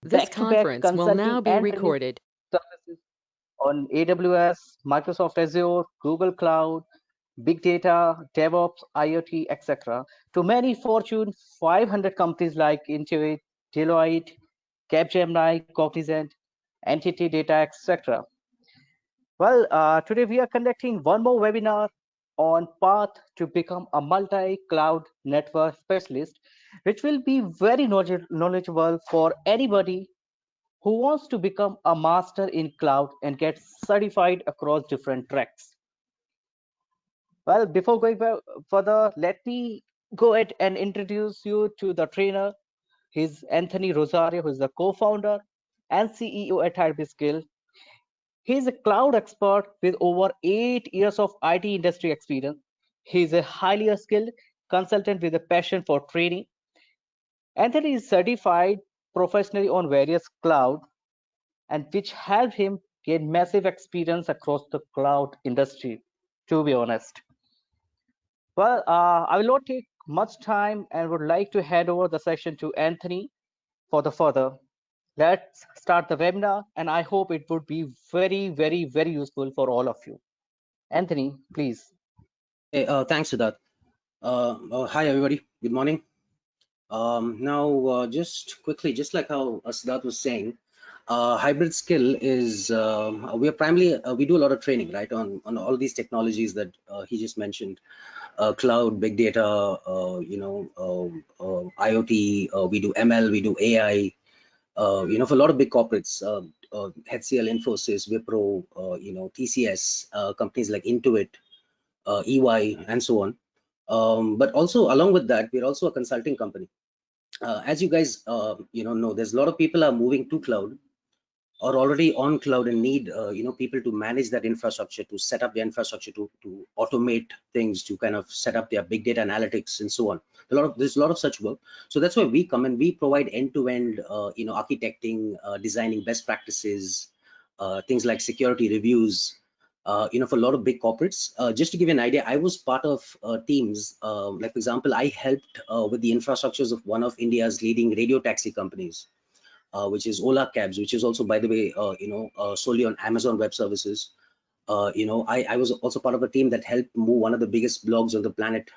This back-to-back conference will consulting now be and training recorded. services on AWS, Microsoft Azure, Google Cloud, big data, DevOps, IoT, etc. to many Fortune 500 companies like Intuit, Deloitte, Capgemini, Cognizant, Entity Data, etc. Well, today we are conducting one more webinar on path to become a multi-cloud network specialist, which will be very knowledgeable for anybody who wants to become a master in cloud and get certified across different tracks. Well, before going further, let me go ahead and introduce you to the trainer. He's Anthony Rozario, who is the co-founder and CEO at Hyperscale. He's a cloud expert with over 8 years of IT industry experience. He's a highly skilled consultant with a passion for training. Anthony is certified professionally on various cloud and which helped him gain massive experience across the cloud industry, to be honest. Well, I will not take much time and would like to hand over the session to Anthony for the further. Let's start the webinar, and I hope it would be very, very, very useful for all of you. Anthony, please. Hey, thanks, Siddharth. Hi, everybody. Good morning. Now, just quickly, just like how Siddharth was saying, hybrid skill is we are primarily we do a lot of training, right, on all these technologies that he just mentioned, cloud, big data, IoT. We do ML, we do AI. For a lot of big corporates, HCL, Infosys, Wipro, TCS, companies like Intuit, EY, and so on. But also along with that, we're also a consulting company. As you guys know, there's a lot of people are moving to cloud or already on cloud and need people to manage that infrastructure, to set up the infrastructure, to automate things, to kind of set up their big data analytics and so on. There's a lot of such work. So that's why we come and we provide end-to-end architecting, designing best practices, things like security reviews, for a lot of big corporates. Just to give you an idea, I was part of teams, like for example, I helped with the infrastructures of one of India's leading radio taxi companies, which is Ola Cabs, which is also, by the way, solely on Amazon Web Services. I was also part of a team that helped move one of the biggest blogs on the planet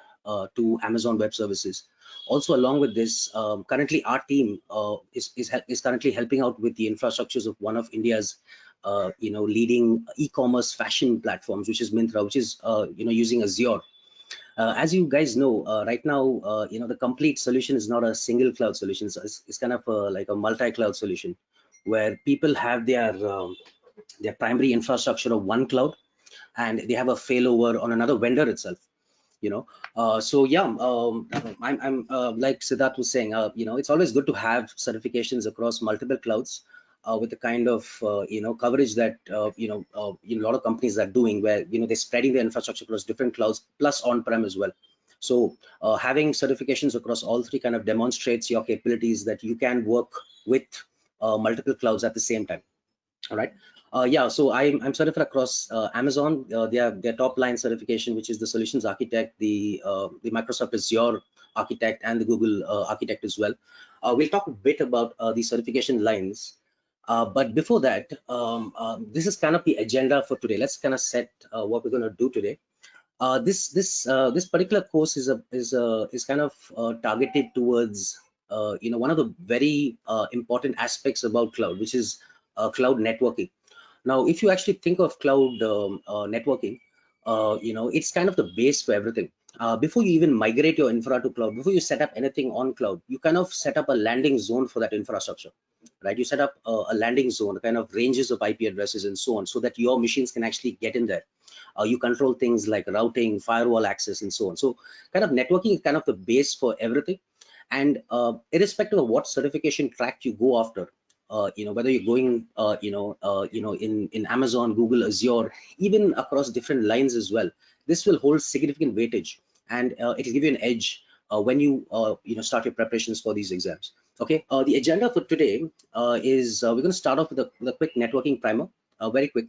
to Amazon Web Services. Also, along with this, currently our team is currently helping out with the infrastructures of one of India's leading e-commerce fashion platforms, which is Myntra, which is using Azure. As you guys know, right now, the complete solution is not a single cloud solution. So it's kind of like a multi-cloud solution where people have their primary infrastructure of one cloud and they have a failover on another vendor itself. So yeah, I'm like Siddharth was saying, it's always good to have certifications across multiple clouds. With the kind of coverage that a lot of companies are doing, where they're spreading their infrastructure across different clouds plus on-prem as well. So having certifications across all three kind of demonstrates your capabilities that you can work with multiple clouds at the same time. All right. Yeah, so I'm certified across Amazon, their top line certification, which is the solutions architect, the Microsoft Azure architect, and the Google architect as well. We'll talk a bit about the certification lines. But before that, this is kind of the agenda for today. Let's kind of set what we're going to do today. This particular course is kind of targeted towards one of the very important aspects about cloud, which is cloud networking. Now, if you actually think of cloud networking, it's kind of the base for everything. Before you even migrate your infra to cloud, before you set up anything on cloud, you kind of set up a landing zone for that infrastructure, right? You set up a landing zone, kind of ranges of IP addresses and so on, so that your machines can actually get in there. You control things like routing, firewall access, and so on. So kind of networking is kind of the base for everything. And irrespective of what certification track you go after, whether you're going, in Amazon, Google, Azure, even across different lines as well, this will hold significant weightage, and it will give you an edge when you, start your preparations for these exams. Okay, the agenda for today is we're going to start off with a quick networking primer, very quick.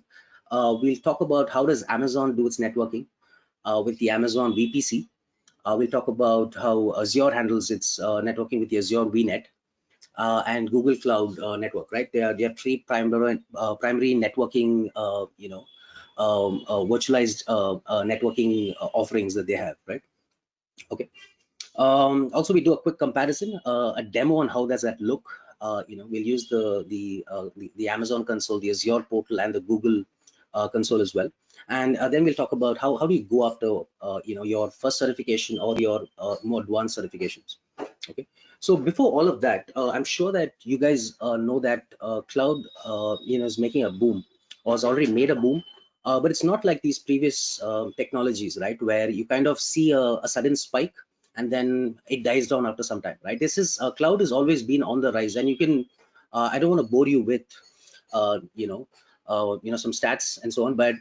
We'll talk about how does Amazon do its networking with the Amazon VPC. We'll talk about how Azure handles its networking with the Azure VNet. and Google Cloud Network, right? They are three primary networking, virtualized networking offerings that they have, right? Okay. Also, we do a quick comparison, a demo on how does that look. We'll use the Amazon console, the Azure portal, and the Google console as well. And then we'll talk about how do you go after your first certification or your more advanced certifications. Okay. So before all of that, I'm sure that you guys know that cloud is making a boom, or has already made a boom. But it's not like these previous technologies, right, where you kind of see a sudden spike and then it dies down after some time, right? This is cloud has always been on the rise, and you can I don't want to bore you with uh, you know some stats and so on, but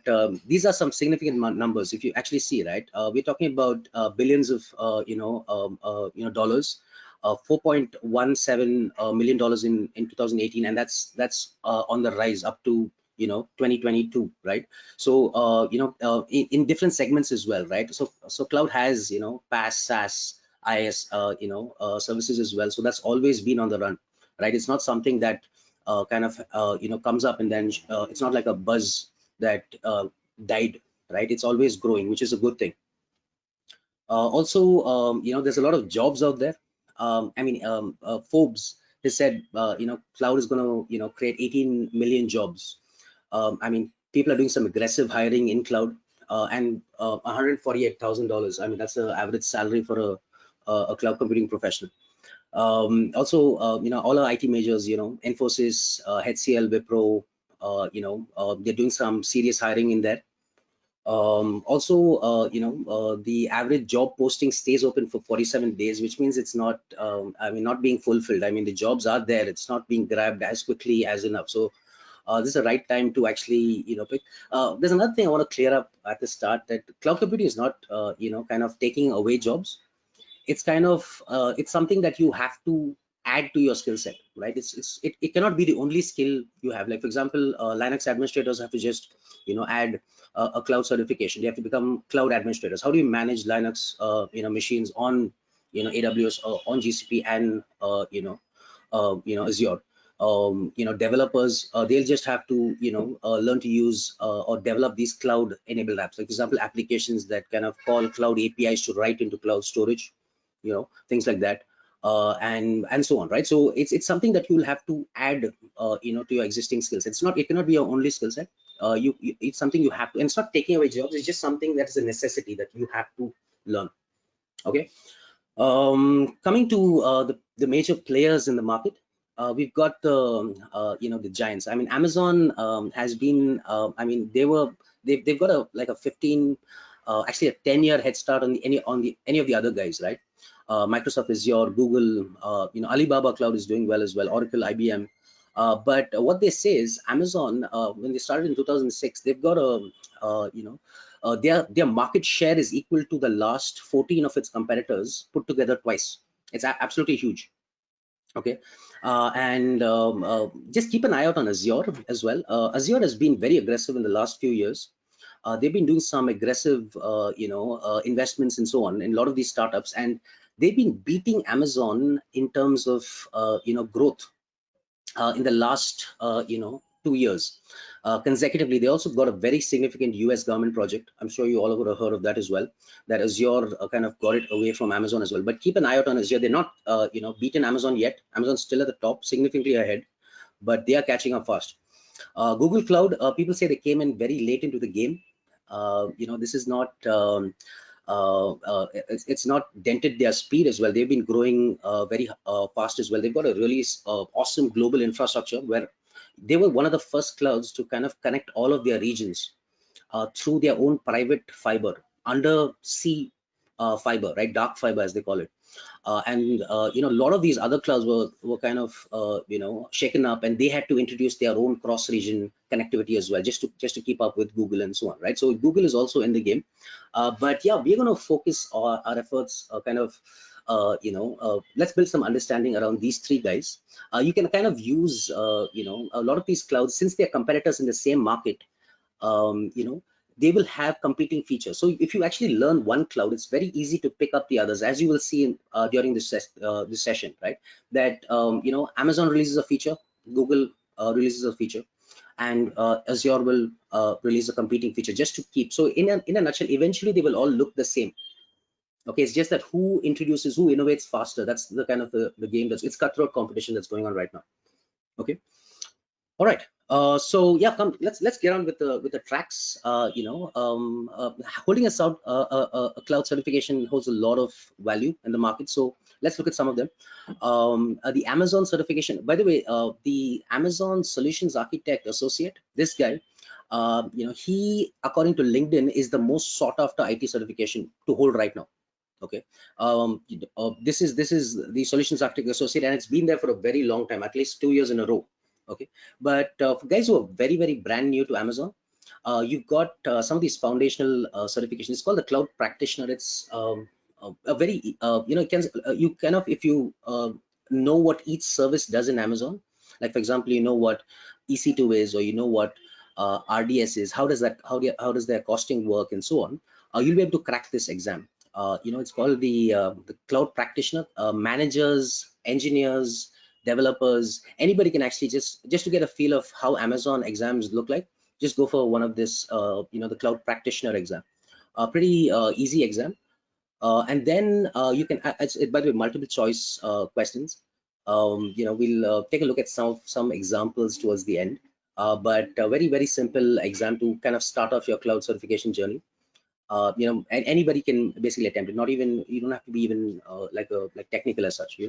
these are some significant numbers. If you actually see, right, we're talking about billions of dollars, 4.17 million dollars in 2018, and that's on the rise up to 2022, right? So in different segments as well, right? So cloud has PaaS, SaaS, IaaS services as well. So that's always been on the run, right? It's not something that kind of comes up and then it's not like a buzz that died, right? It's always growing, which is a good thing. Also, there's a lot of jobs out there. Forbes has said, cloud is going to, create 18 million jobs. People are doing some aggressive hiring in cloud, and $148,000. I mean, that's the average salary for a cloud computing professional. Also, all our IT majors, Infosys, HCL, Wipro, they're doing some serious hiring in there. Also, the average job posting stays open for 47 days, which means it's not, not being fulfilled. I mean, the jobs are there. It's not being grabbed as quickly as enough. So this is the right time to actually, pick. There's another thing I want to clear up at the start, that cloud computing is not, kind of taking away jobs. It's kind of it's something that you have to add to your skill set, right? It cannot be the only skill you have. Like, for example, Linux administrators have to just add a cloud certification. They have to become cloud administrators. How do you manage Linux machines on AWS, on GCP, and Azure? Developers, they'll just have to learn to use or develop these cloud enabled apps, like, for example, applications that kind of call cloud APIs to write into cloud storage, things like that, and so on, right? So it's something that you'll have to add to your existing skills. It cannot be your only skill set. It's something you have to, and it's not taking away jobs. It's just something that is a necessity that you have to learn. Okay. Coming to the major players in the market, we've got the giants. I mean, Amazon has been. They've got a 15, actually a 10-year head start on any of the other guys, right? Microsoft Azure, Google, Alibaba Cloud is doing well as well. Oracle, IBM. But what they say is Amazon, when they started in 2006, they've got a their market share is equal to the last 14 of its competitors put together twice. It's absolutely huge. Okay. And just keep an eye out on Azure as well. Azure has been very aggressive in the last few years. They've been doing some aggressive investments and so on in a lot of these startups, and they've been beating Amazon in terms of growth in the last 2 years consecutively. They also got a very significant US government project. I'm sure you all would have heard of that as well, that Azure kind of got it away from Amazon as well. But keep an eye out on Azure. They're not beaten Amazon yet. Amazon's still at the top, significantly ahead, but they are catching up fast. Google Cloud, people say they came in very late into the game. This is not it's not dented their speed as well. They've been growing very fast as well. They've got a really awesome global infrastructure, where they were one of the first clouds to kind of connect all of their regions through their own private fiber, undersea fiber, right? Dark fiber, as they call it. A lot of these other clouds were kind of shaken up, and they had to introduce their own cross-region connectivity as well, just to keep up with Google and so on, right? So Google is also in the game, but yeah, we're going to focus our efforts let's build some understanding around these three guys. You can kind of use a lot of these clouds, since they're competitors in the same market. they will have competing features. So if you actually learn one cloud, it's very easy to pick up the others, as you will see in, during this session, right? That Amazon releases a feature, Google releases a feature, and Azure will release a competing feature just to keep. So in a nutshell, eventually they will all look the same. Okay, it's just that who introduces, who innovates faster. That's the kind of the game it's cutthroat competition that's going on right now. Okay. All right. So yeah, come. Let's get on with the tracks. Holding us out, a cloud certification holds a lot of value in the market. So let's look at some of them. The Amazon certification. By the way, the Amazon Solutions Architect Associate. This guy, he, according to LinkedIn, is the most sought after IT certification to hold right now. Okay. This is the Solutions Architect Associate, and it's been there for a very long time, at least 2 years in a row. Okay, but for guys who are very brand new to Amazon, you've got some of these foundational certifications. It's called the Cloud Practitioner. It's a very you kind of, if you know what each service does in Amazon, like for example, you know what EC2 is, or you know what RDS is, how does their costing work, and so on, you'll be able to crack this exam. It's called the Cloud Practitioner. Managers, engineers, developers, anybody can actually just to get a feel of how Amazon exams look like, just go for one of this the Cloud Practitioner exam. Pretty easy exam. And then you can by the way, multiple choice questions. We'll take a look at some examples towards the end, but very simple exam to kind of start off your cloud certification journey. And anybody can basically attempt it. Not even, you don't have to be even like technical as such.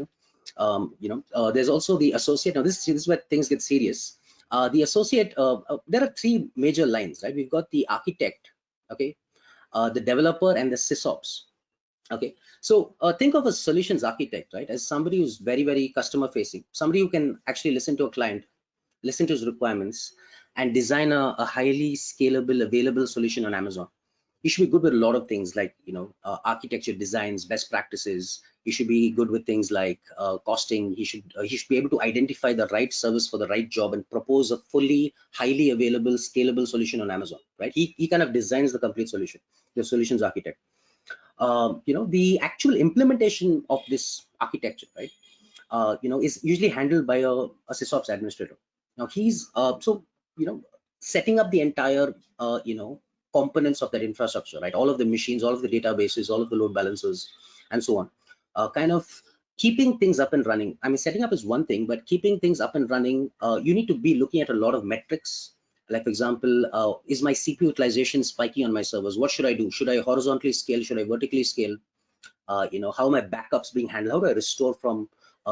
There's also the associate. Now this is where things get serious. The associate, there are three major lines, right? We've got the architect, okay, the developer, and the sysops. Okay, so think of a solutions architect, right, as somebody who's very customer facing, somebody who can actually listen to a client, listen to his requirements, and design a highly scalable, available solution on Amazon. You should be good with a lot of things like architecture, designs, best practices. You should be good with things like costing. He should be able to identify the right service for the right job and propose a fully highly available, scalable solution on Amazon, right? He kind of designs the complete solution, the solutions architect. The actual implementation of this architecture, right, is usually handled by a sysops administrator. Now he's setting up the entire components of that infrastructure, right? All of the machines, all of the databases, all of the load balancers, and so on. Kind of keeping things up and running. I mean, setting up is one thing, but keeping things up and running, you need to be looking at a lot of metrics. Like for example, is my CPU utilization spiking on my servers? What should I do? Should I horizontally scale? Should I vertically scale? How are my backups being handled? How do I restore from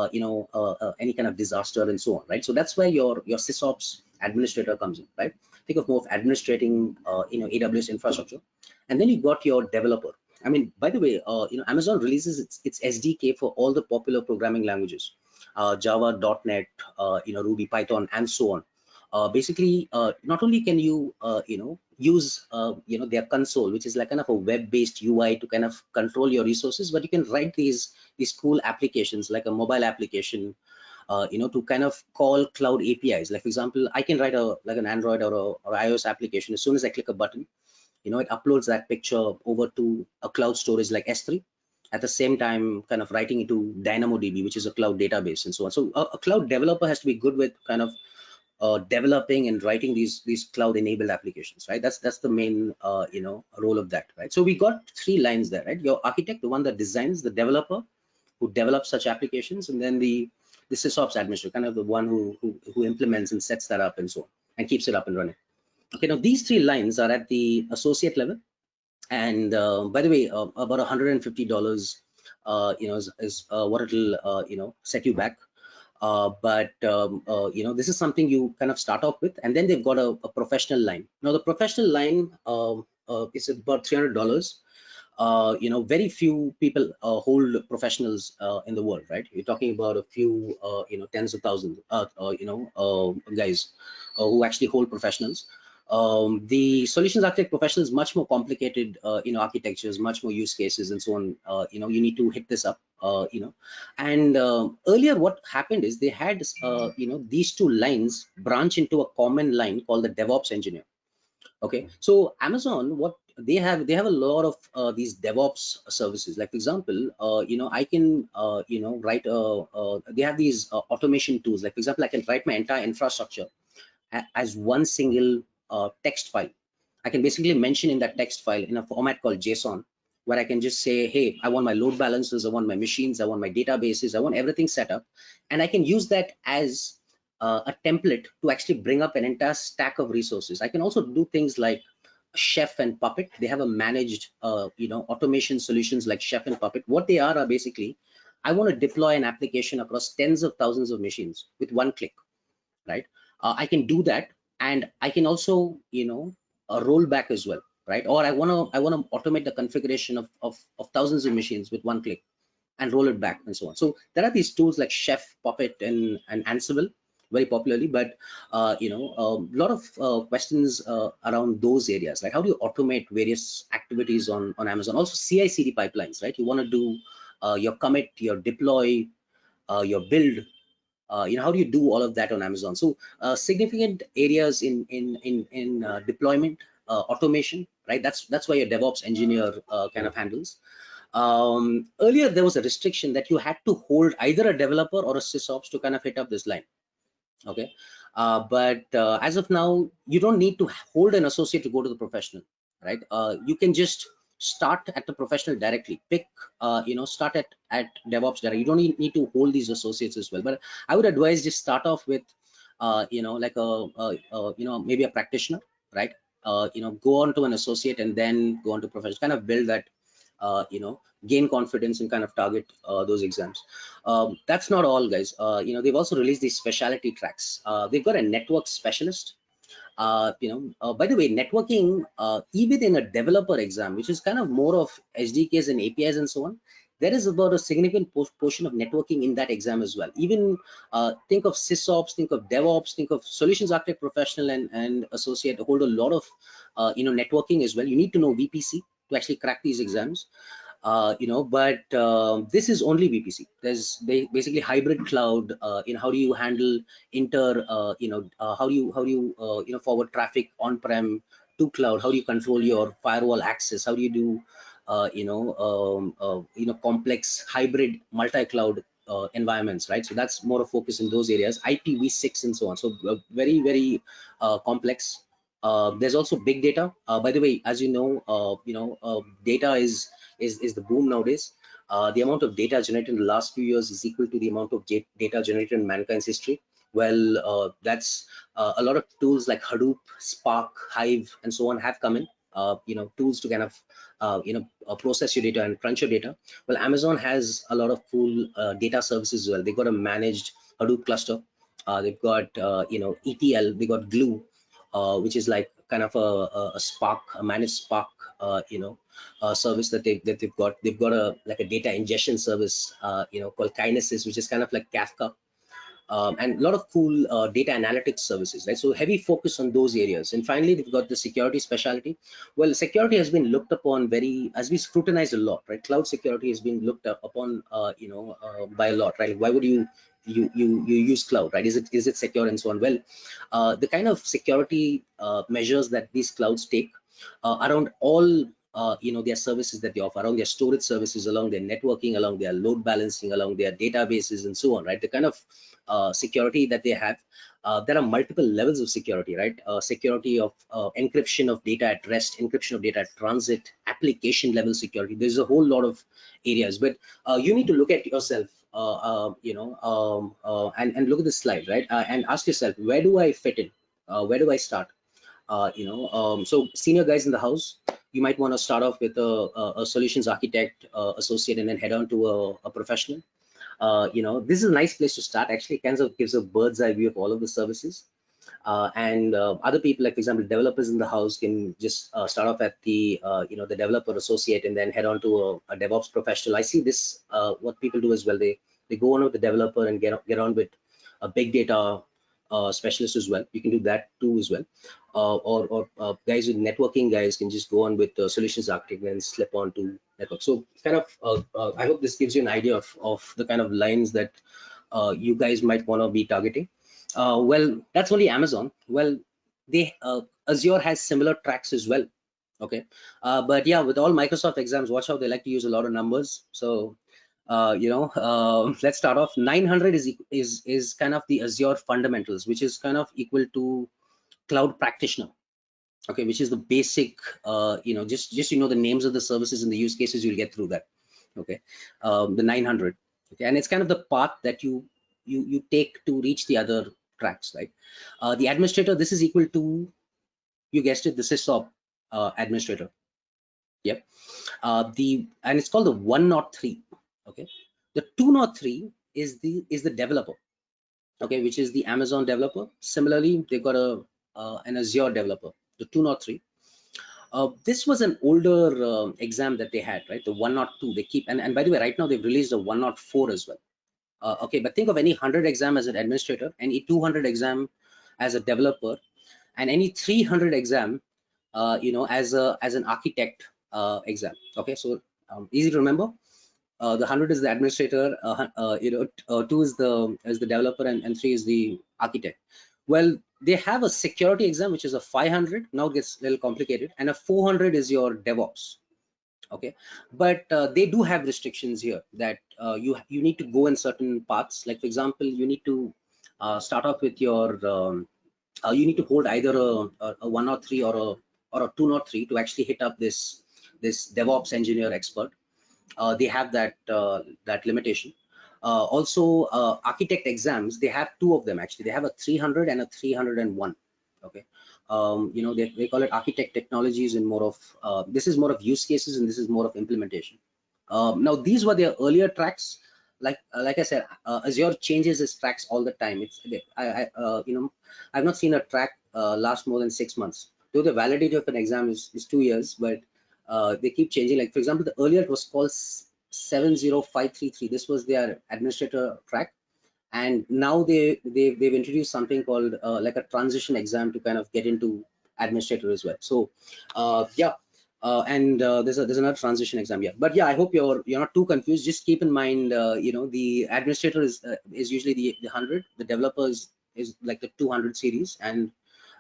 any kind of disaster, and so on, right? So that's where your sysops administrator comes in, right? Think of more of administrating AWS infrastructure. And then you got your developer. I mean, by the way, Amazon releases its SDK for all the popular programming languages, Java, .NET, Ruby, Python, and so on. Basically, not only can you use their console, which is like kind of a web-based UI to kind of control your resources, but you can write these cool applications like a mobile application, to kind of call cloud APIs. Like for example, I can write an Android or iOS application. As soon as I click a button, it uploads that picture over to a cloud storage like S3. At the same time, kind of writing it to DynamoDB, which is a cloud database, and so on. So a cloud developer has to be good with kind of developing and writing these cloud enabled applications, right? That's the main role of that, right? So we got three lines there, right? Your architect, the one that designs, the developer who develops such applications, and then the sysops administrator, kind of the one who implements and sets that up and so on, and keeps it up and running. Okay, now these three lines are at the associate level, and by the way, about $150 is what it'll set you back. This is something you kind of start off with, and then they've got a professional line. Now the professional line is about $300. Very few people hold professionals in the world, right? You're talking about a few tens of thousands guys who actually hold professionals. The solutions architect professional is much more complicated, architectures, much more use cases, and so on. You need to hit this up, and earlier what happened is they had these two lines branch into a common line called the DevOps engineer. Okay, so Amazon, what they have a lot of these DevOps services. Like for example, I can write they have these automation tools. Like for example, I can write my entire infrastructure as one single text file. I can basically mention in that text file in a format called JSON, where I can just say, hey, I want my load balancers, I want my machines, I want my databases, I want everything set up. And I can use that as a template to actually bring up an entire stack of resources. I can also do things like Chef and Puppet. They have a managed, automation solutions like Chef and Puppet. What they are basically, I want to deploy an application across tens of thousands of machines with one click, right? I can do that, and I can also, roll back as well, right? Or I want to automate the configuration of thousands of machines with one click and roll it back and so on. So there are these tools like Chef, Puppet, and Ansible very popularly, but a lot of questions around those areas, like how do you automate various activities on Amazon? Also CI/CD pipelines, right? You want to do your commit, your deploy, your build, how do you do all of that on Amazon? So significant areas in deployment, automation, right? That's why a DevOps engineer kind of handles. Earlier there was a restriction that you had to hold either a developer or a sysops to kind of hit up this line. Okay, but as of now, you don't need to hold an associate to go to the professional, right? You can just start at the professional directly. Pick, start at DevOps directly. You don't need to hold these associates as well. But I would advise just start off with, like maybe a practitioner, right? Go on to an associate and then go on to professional. Kind of build that, gain confidence and kind of target those exams. That's not all, guys. They've also released these specialty tracks. They've got a network specialist. By the way, networking, even in a developer exam, which is kind of more of SDKs and APIs and so on, there is about a significant portion of networking in that exam as well. Even think of sysops, think of DevOps, think of solutions architect professional and associate hold a lot of networking as well. You need to know VPC to actually crack these exams. But this is only VPC. There's basically hybrid cloud. How do you handle how do you forward traffic on-prem to cloud? How do you control your firewall access? How do you do complex hybrid multi-cloud environments, right? So that's more of focus in those areas, IPv6 and so on. So very, very complex. There's also big data. By the way, as you know, data is the boom nowadays. The amount of data generated in the last few years is equal to the amount of data generated in mankind's history. Well, that's a lot of tools like Hadoop, Spark, Hive, and so on have come in. Tools to kind of process your data and crunch your data. Well, Amazon has a lot of cool data services as well. They've got a managed Hadoop cluster. They've got ETL. They got Glue, which is like kind of a Spark, a managed Spark, service that they've got. They've got a like a data ingestion service, called Kinesis, which is kind of like Kafka, and a lot of cool data analytics services, right? So heavy focus on those areas. And finally, they've got the security specialty. Well, security has been looked upon as we scrutinized a lot, right? Cloud security has been looked upon, by a lot, right? Why would you use cloud, right? Is it secure and so on? Well, the kind of security measures that these clouds take around all their services that they offer, around their storage services, along their networking, along their load balancing, along their databases and so on, right? The kind of security that they have, there are multiple levels of security, right? Security of encryption of data at rest, encryption of data at transit, application level security. There's a whole lot of areas, but you need to look at yourself, and look at this slide, right? And ask yourself, where do I fit in? Where do I start? So senior guys in the house, you might want to start off with a solutions architect, associate, and then head on to a professional. This is a nice place to start. Actually, it kind of gives a bird's eye view of all of the services. And other people, like for example, developers in the house, can just start off at the developer associate and then head on to a DevOps professional. I see this, what people do as well. They go on with the developer and get on with a big data specialist as well. You can do that too as well. Or guys with networking guys can just go on with solutions architect and slip on to network. So kind of, I hope this gives you an idea of the kind of lines that you guys might want to be targeting. Well, that's only Amazon. Well, Azure has similar tracks as well. Okay, but yeah, with all Microsoft exams, watch out, they like to use a lot of numbers. So let's start off. 900 is kind of the Azure fundamentals, which is kind of equal to cloud practitioner. Okay, which is the basic, just the names of the services and the use cases, you'll get through that. Okay, the 900. Okay, and it's kind of the path that you take to reach the other tracks, right? The administrator, this is equal to, you guessed it, the sysop administrator. Yep. And it's called the 103. Okay, the 203 is the developer. Okay, which is the Amazon developer. Similarly, they've got an Azure developer, the 203. This was an older exam that they had, right? The 102. They keep, and by the way, right now they've released a 104 as well. Okay, but think of any 100 exam as an administrator, any 200 exam as a developer, and any 300 exam, as an architect exam. Okay, so easy to remember. The 100 is the administrator, 2 is the developer, and 3 is the architect. Well, they have a security exam, which is a 500. Now it gets a little complicated, and a 400 is your DevOps. Okay, but they do have restrictions here that you need to go in certain paths. Like for example, you need to start off with your you need to hold either a 103 or a 203 to actually hit up this DevOps engineer expert. They have that limitation. Also, architect exams, they have two of them actually. They have a 300 and a 301. Okay, they call it architect technologies, and more of this is more of use cases, and this is more of implementation. Now these were their earlier tracks. Like I said, Azure changes its tracks all the time. I've not seen a track last more than 6 months. Though the validity of an exam is 2 years, but they keep changing. Like for example, the earlier it was called 70533. This was their administrator track, and now they've introduced something called like a transition exam to kind of get into administrator as well. So yeah, and there's another transition exam. Yeah, but yeah, I hope you're not too confused. Just keep in mind, the administrator is usually the 100, the developer is like the 200 series, and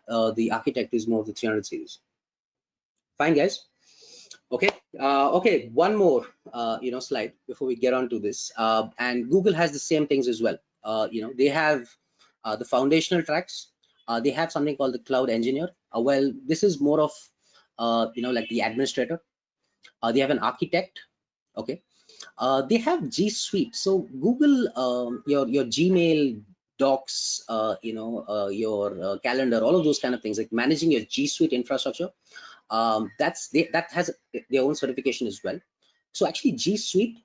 the architect is more of the 300 series. Fine, guys. Okay, okay, one more slide before we get on to this. And Google has the same things as well. They have the foundational tracks. They have something called the cloud engineer. Well, this is more of like the administrator. They have an architect. Okay, they have G Suite. So Google, your Gmail, Docs, your calendar, all of those kind of things, like managing your G Suite infrastructure. That has their own certification as well. So actually G Suite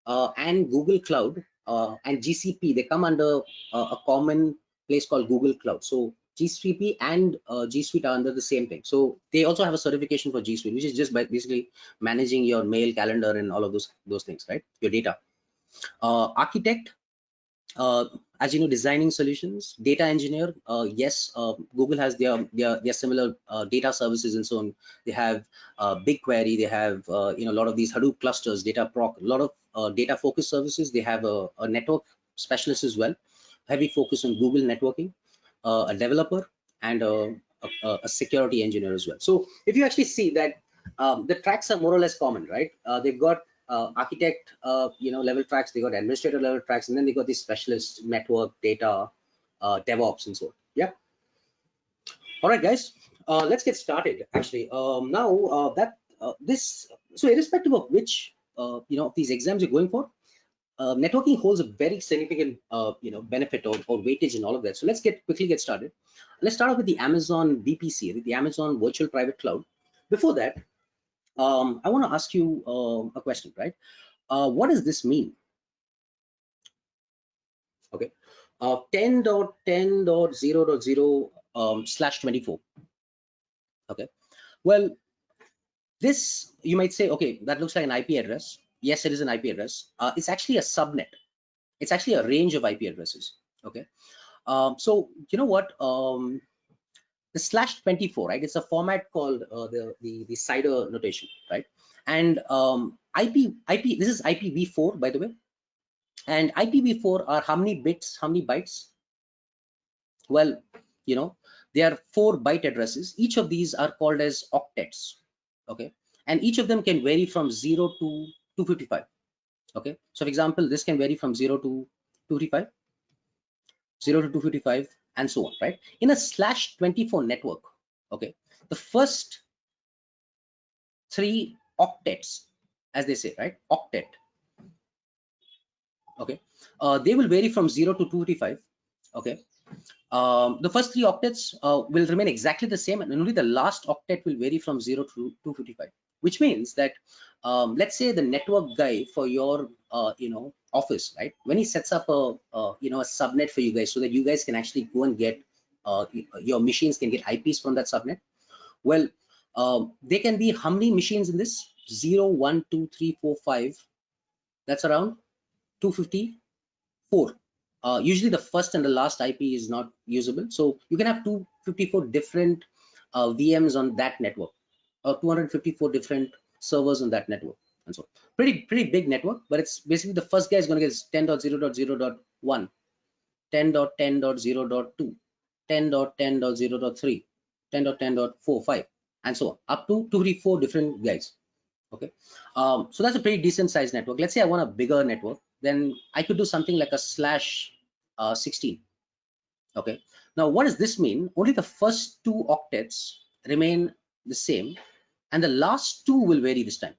and Google Cloud and GCP, they come under a common place called Google Cloud. So GCP and G Suite are under the same thing. So they also have a certification for G Suite, which is just by basically managing your mail, calendar, and all of those things, right? Your data. Architect, uh, as you know, designing solutions. Data engineer, yes, Google has their similar data services and so on. They have BigQuery, they have a lot of these Hadoop clusters, data proc, a lot of data focused services. They have a network specialist as well, heavy focus on Google networking, a developer, and a security engineer as well. So if you actually see that, the tracks are more or less common, right? They've got architect level tracks, they got administrator level tracks, and then they got these specialists, network, data, DevOps, and so on. Yeah. All right, guys, let's get started. Actually, now that this so irrespective of which of these exams you're going for, networking holds a very significant benefit or weightage in all of that. So let's quickly get started. Let's start off with the Amazon VPC, the Amazon Virtual Private Cloud. Before that, I want to ask you a question, right? What does this mean? Okay, 10.10.0.0 okay, well, this, you might say, okay, that looks like an IP address. Yes, it is an IP address. It's actually a subnet. It's actually a range of IP addresses. Okay, so you know what, the /24, right? It's a format called the CIDR notation, right? And IP, this is IPv4, by the way. And IPv4 are how many bits, how many bytes? Well, you know, They are 4 byte addresses. Each of these are called as octets. Okay, and each of them can vary from 0 to 255. Okay, so for example, this can vary from 0 to 255, 0 to 255, and so on, right? In a /24 network, okay, the first 3 octets, as they say, right? Octet, okay, they will vary from 0 to 255. Okay, the first 3 octets will remain exactly the same, and only the last octet will vary from 0 to 255, which means that let's say the network guy for your office, right, when he sets up a subnet for you guys so that you guys can actually go and get your machines can get IPs from that subnet. Well, there can be how many machines in this? 0, 1, 2, 3, 4, 5. That's around 254. Usually the first and the last IP is not usable. So you can have 254 different VMs on that network, or 254 different servers on that network. And so pretty big network, but it's basically the first guy is going to get 10.0.0.1, 10.10.0.2, 10.10.0.3, 10.10.45, and so on, up to 254 different guys. Okay, so that's a pretty decent sized network. Let's say I want a bigger network, then I could do something like a /16. Okay, now what does this mean? Only the first 2 octets remain the same, and the last 2 will vary this time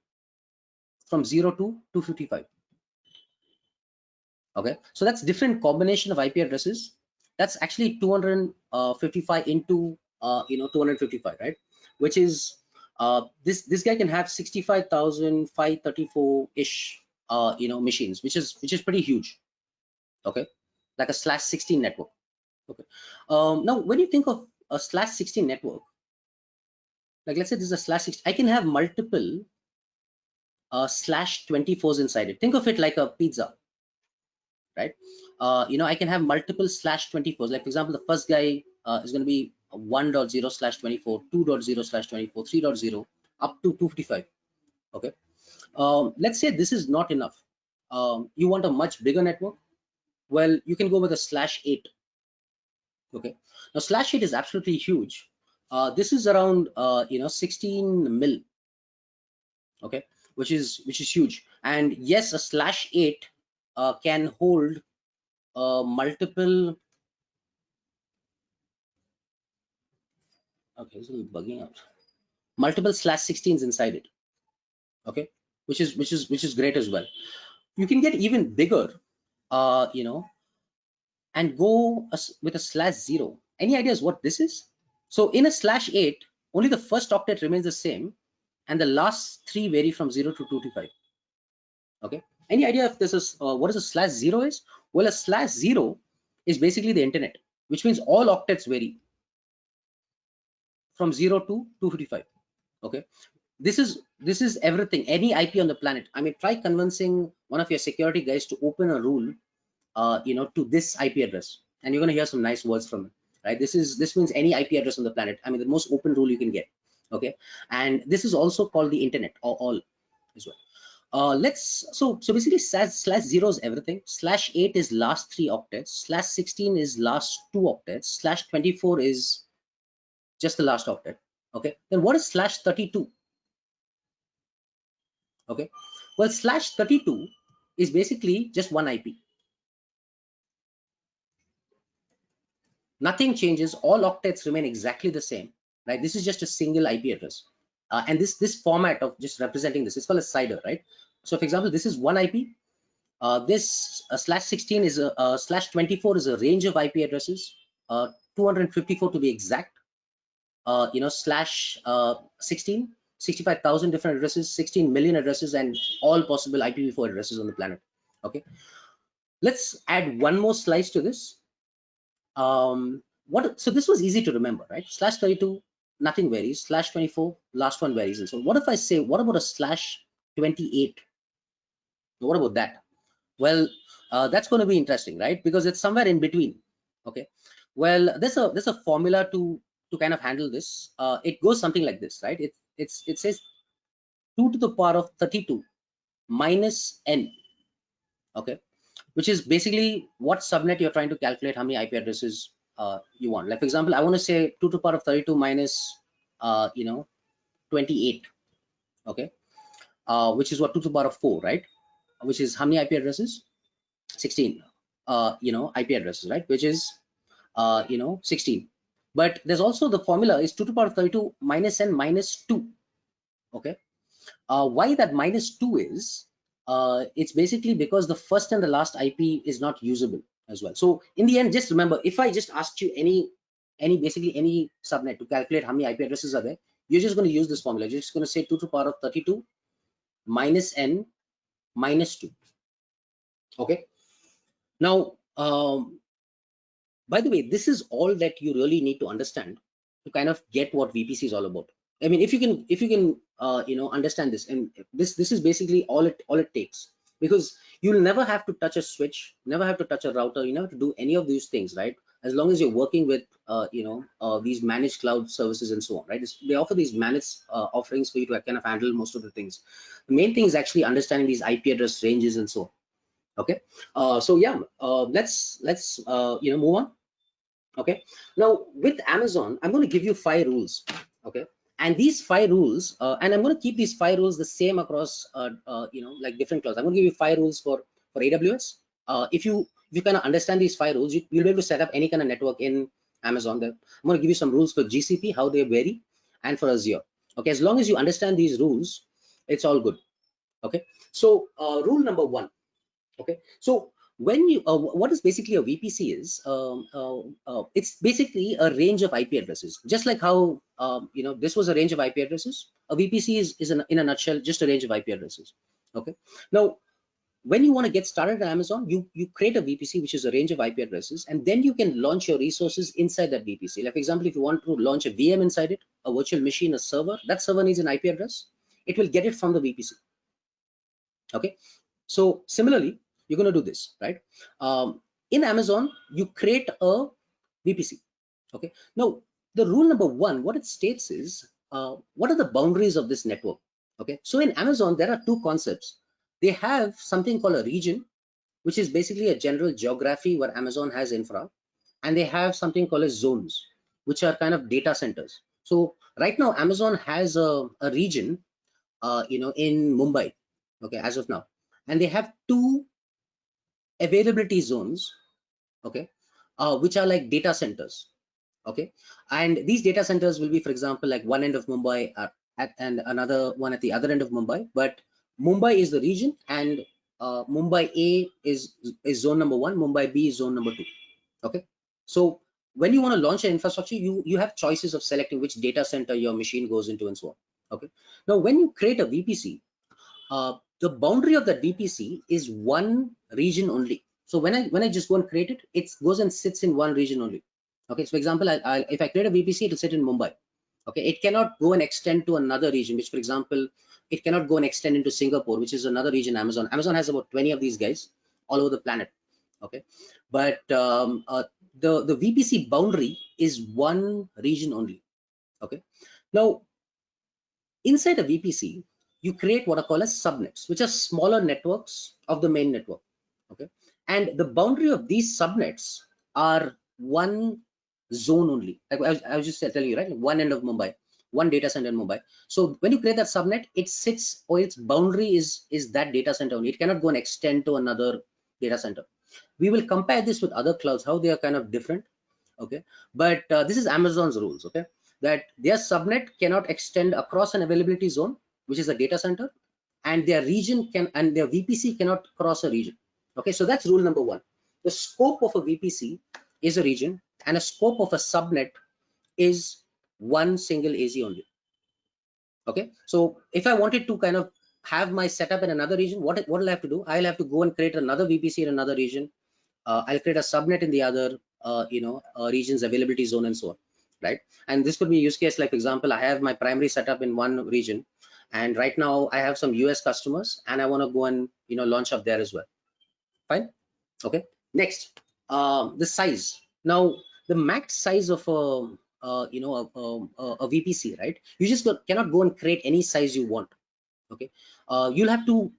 from 0 to 255. Okay, so that's different combination of IP addresses. That's actually 255 into 255, right? Which is this guy can have 65,534 ish machines, which is pretty huge. Okay, like a /16 network. Okay, now when you think of a /16 network, like let's say this is a /16, I can have multiple /24s inside it. Think of it like a pizza, right? I can have multiple /24s. Like for example, the first guy is going to be 1.0/24, 2.0/24, 3.0, up to 255. Okay. Let's say this is not enough. You want a much bigger network. Well, you can go with a /8. Okay. Now /8 is absolutely huge. This is around 16 mil. Okay, which is huge. And yes, a /8 can hold multiple. Okay, it's a little bugging out. Multiple /16s inside it. Okay, which is great as well. You can get even bigger, uh, you know, and go with a /0. Any ideas what this is? So in a /8, only the first octet remains the same, and the last 3 vary from 0 to 255. Okay. Any idea if this is what is a /0 is? Well, a /0 is basically the internet, which means all octets vary from 0 to 255. Okay, this is everything, any IP on the planet. I mean, try convincing one of your security guys to open a rule to this IP address, and you're going to hear some nice words from it, right? This means any IP address on the planet. I mean, the most open rule you can get. Okay, and this is also called the internet, or all as well. So basically /0 is everything. /8 is last 3 octets. /16 is last 2 octets. /24 is just the last octet. Okay, then what is /32? Okay, well, /32 is basically just one IP. Nothing changes. All octets remain exactly the same, right? This is just a single IP address, and this format of just representing this is called a CIDR, right? So for example, this is one IP. This /16 is /24 is a range of IP addresses, 254 to be exact. /16, 65,000 different addresses, 16 million addresses, and all possible IPv4 addresses on the planet. Okay, let's add one more slice to this. So this was easy to remember, right? /32, nothing varies. /24, last one varies. And so what if I say, what about a /28? What about that? Well, that's going to be interesting, right? Because it's somewhere in between. Okay, well, there's a formula to kind of handle this. It goes something like this, right? It says 2 to the power of 32 minus n. Okay, which is basically what subnet you're trying to calculate, how many IP addresses you want. Like for example, I want to say 2 to the power of 32 minus 28, okay, which is what, 2 to the power of 4, right? Which is how many IP addresses? 16, IP addresses, right? Which is 16. But there's also the formula is 2 to the power of 32 minus n minus 2, okay. Why that minus 2 is, it's basically because the first and the last IP is not usable as well. So in the end, just remember, if I just asked you basically any subnet to calculate how many IP addresses are there, you're just going to use this formula. You're just going to say 2 to the power of 32 minus n minus 2, okay. Now, by the way, this is all that you really need to understand to kind of get what VPC is all about. I mean, if you can understand this, and this is basically all it takes, because you'll never have to touch a switch, never have to touch a router, you never have to do any of these things, right? As long as you're working with these managed cloud services and so on, right? They offer these managed offerings for you to kind of handle most of the things. The main thing is actually understanding these IP address ranges and so on. Okay, so yeah, let's move on. Okay, now with Amazon, I'm going to give you 5 rules. Okay, and these 5 rules, and I'm going to keep these 5 rules the same across like different clouds. I'm going to give you 5 rules for AWS. If you kind of understand these 5 rules, you'll be able to set up any kind of network in Amazon. I'm going to give you some rules for GCP, how they vary, and for Azure. Okay, as long as you understand these rules, it's all good. Okay, so rule number 1. Okay, so when you what is basically a VPC is, it's basically a range of IP addresses, just like how this was a range of IP addresses. A VPC is in a nutshell just a range of IP addresses. Okay, now when you want to get started at Amazon, you create a VPC, which is a range of IP addresses, and then you can launch your resources inside that VPC. Like for example, if you want to launch a VM inside it, a virtual machine, a server, that server needs an IP address. It will get it from the VPC. Okay, so similarly, you're going to do this, right? In Amazon, you create a VPC. Okay, now the rule number 1, what it states is, what are the boundaries of this network? Okay, so in Amazon, there are 2 concepts. They have something called a region, which is basically a general geography where Amazon has infra, and they have something called as zones, which are kind of data centers. So right now, Amazon has a region in Mumbai, okay, as of now, and they have 2 availability zones, okay, which are like data centers, okay. And these data centers will be, for example, like one end of Mumbai and another one at the other end of Mumbai. But Mumbai is the region, and Mumbai A is zone number 1, Mumbai B is zone number 2. Okay, so when you want to launch an infrastructure, you have choices of selecting which data center your machine goes into and so on. Okay, now when you create a VPC, the boundary of that VPC is one region only. So when I just go and create it, it goes and sits in one region only. Okay, so for example, if I create a VPC, it will sit in Mumbai. Okay, it cannot go and extend to another region, which, for example, it cannot go and extend into Singapore, which is another region. Amazon has about 20 of these guys all over the planet. Okay, but the VPC boundary is one region only. Okay, now inside a VPC, you create what are called as subnets, which are smaller networks of the main network. Okay, and the boundary of these subnets are one zone only. Like I was just telling you, right? One end of Mumbai, one data center in Mumbai. So when you create that subnet, it sits, or its boundary is that data center only. It cannot go and extend to another data center. We will compare this with other clouds, how they are kind of different. Okay, but this is Amazon's rules. Okay, that their subnet cannot extend across an availability zone, which is a data center, and their region can, and their VPC cannot cross a region. Okay, so that's rule number 1. The scope of a VPC is a region, and a scope of a subnet is one single AZ only. Okay, so if I wanted to kind of have my setup in another region, what will I have to do? I'll have to go and create another VPC in another region. I'll create a subnet in the other region's availability zone and so on, right? And this could be a use case, like for example, I have my primary setup in one region, and right now I have some US customers, and I want to go and launch up there as well. Fine. Okay, next, the size. Now the max size of a VPC, right? You just cannot go and create any size you want. Okay, you'll have to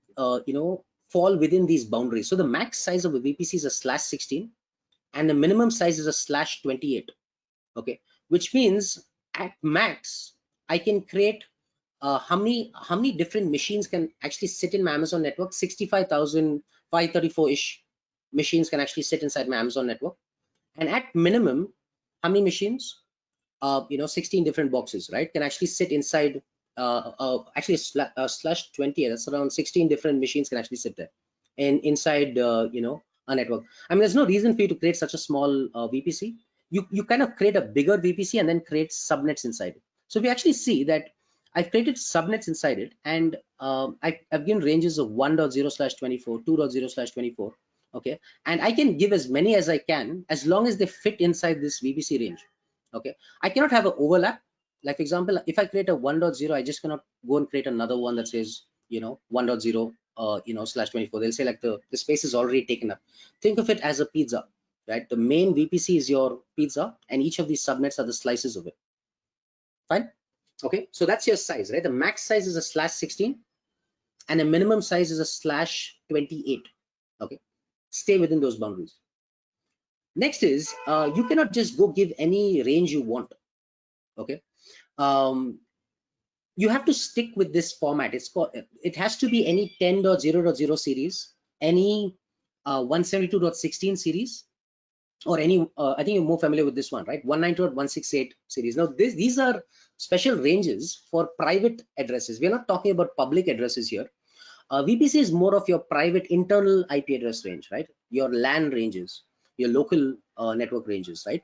fall within these boundaries. So the max size of a VPC is a /16, and the minimum size is a /28. Okay, which means at max I can create how many different machines can actually sit in my Amazon network. 65,534 ish machines can actually sit inside my Amazon network. And at minimum, how many machines? 16 different boxes, right, can actually sit inside. Actually, slash 20, that's around 16 different machines can actually sit there and inside a network. I mean, there's no reason for you to create such a small VPC. You kind of create a bigger VPC and then create subnets inside it. So we actually see that I've created subnets inside it, and I've given ranges of 1.0/24, 2.0/24. Okay, and I can give as many as I can as long as they fit inside this VPC range. Okay, I cannot have an overlap. Like, for example, if I create a 1.0, I just cannot go and create another one that says 1.0 /24. They'll say like the space is already taken up. Think of it as a pizza, right? The main VPC is your pizza, and each of these subnets are the slices of it. Fine. Okay, so that's your size, right? The max size is a /16 and the minimum size is a /28. Okay, stay within those boundaries. Next is you cannot just go give any range you want. Okay, um, you have to stick with this format. It has to be any 10.0.0 series, any 172.16 series, or any I think you're more familiar with this one, right? 192.168 series. Now these are special ranges for private addresses. We're not talking about public addresses here. VPC is more of your private internal IP address range, right? Your LAN ranges, your local network ranges, right?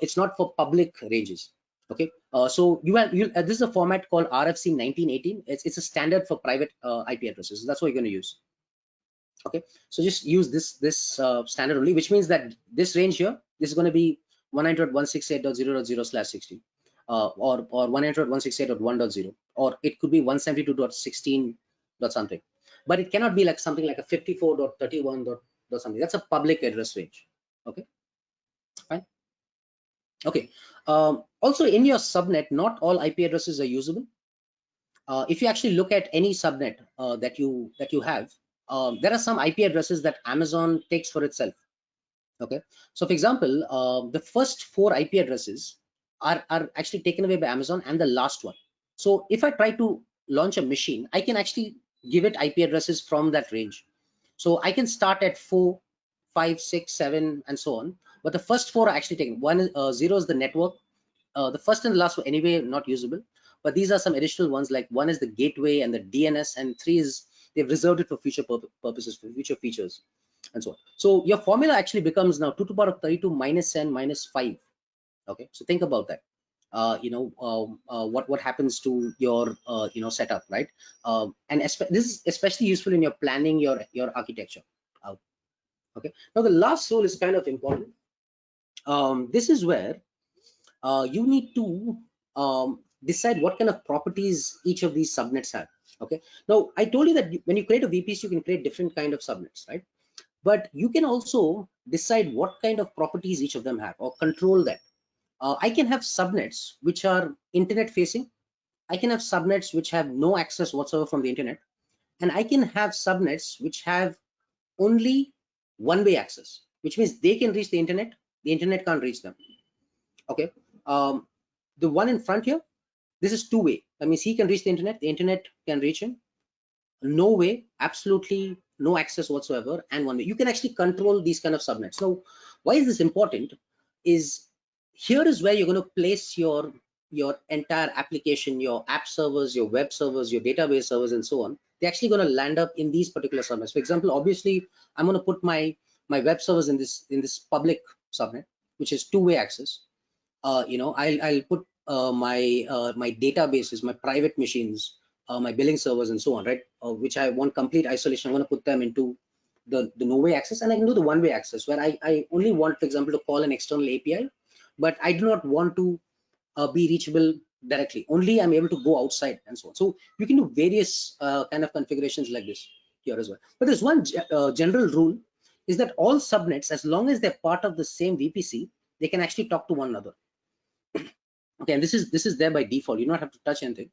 It's not for public ranges. Okay, so this is a format called RFC 1918. It's a standard for private IP addresses. That's what you're going to use. Okay, so just use this standard only, which means that this range here, this is going to be 192.168.0.0/16, or 192.168.1.0, or it could be 172.16 dot something, but it cannot be like something like a 54.31 dot something. That's a public address range. Okay, fine. Okay, also in your subnet, not all IP addresses are usable. If you actually look at any subnet that you have, there are some IP addresses that Amazon takes for itself. Okay, so for example, the first 4 IP addresses are actually taken away by Amazon, and the last one. So if I try to launch a machine, I can actually give it IP addresses from that range. So I can start at 4, 5, 6, 7, and so on. But the first 4 are actually taken. 0 is the network. The first and the last were anyway not usable, but these are some additional ones. Like 1 is the gateway and the DNS, and 3 is they've reserved it for future purposes, for future features, and so on. So your formula actually becomes now 2 to the power of 32 minus n minus 5. Okay, so think about that. What happens to your setup, right? And this is especially useful in your planning your architecture out. Okay, now the last rule is kind of important. This is where you need to decide what kind of properties each of these subnets have. Okay, now I told you that when you create a VPC, you can create different kind of subnets, right? But you can also decide what kind of properties each of them have, or control that. I can have subnets which are internet facing. I can have subnets which have no access whatsoever from the internet, and I can have subnets which have only one-way access, which means they can reach the internet can't reach them. Okay, the one in front here, this is two-way. That means he can reach the internet can reach him. No way, absolutely no access whatsoever, and one way. You can actually control these kind of subnets. Now, why is this important? Is here is where you're going to place your entire application, your app servers, your web servers, your database servers, and so on. They're actually going to land up in these particular subnets. For example, obviously, I'm going to put my web servers in this public subnet, which is two-way access. I'll put my databases, my private machines, my billing servers, and so on, right? Which I want complete isolation. I'm going to put them into the no-way access, and I can do the one-way access where I only want, for example, to call an external API, but I do not want to be reachable directly. Only I'm able to go outside, and so on. So you can do various kind of configurations like this here as well. But there's one general rule, is that all subnets, as long as they're part of the same VPC, they can actually talk to one another. Okay, and this is there by default. You don't have to touch anything.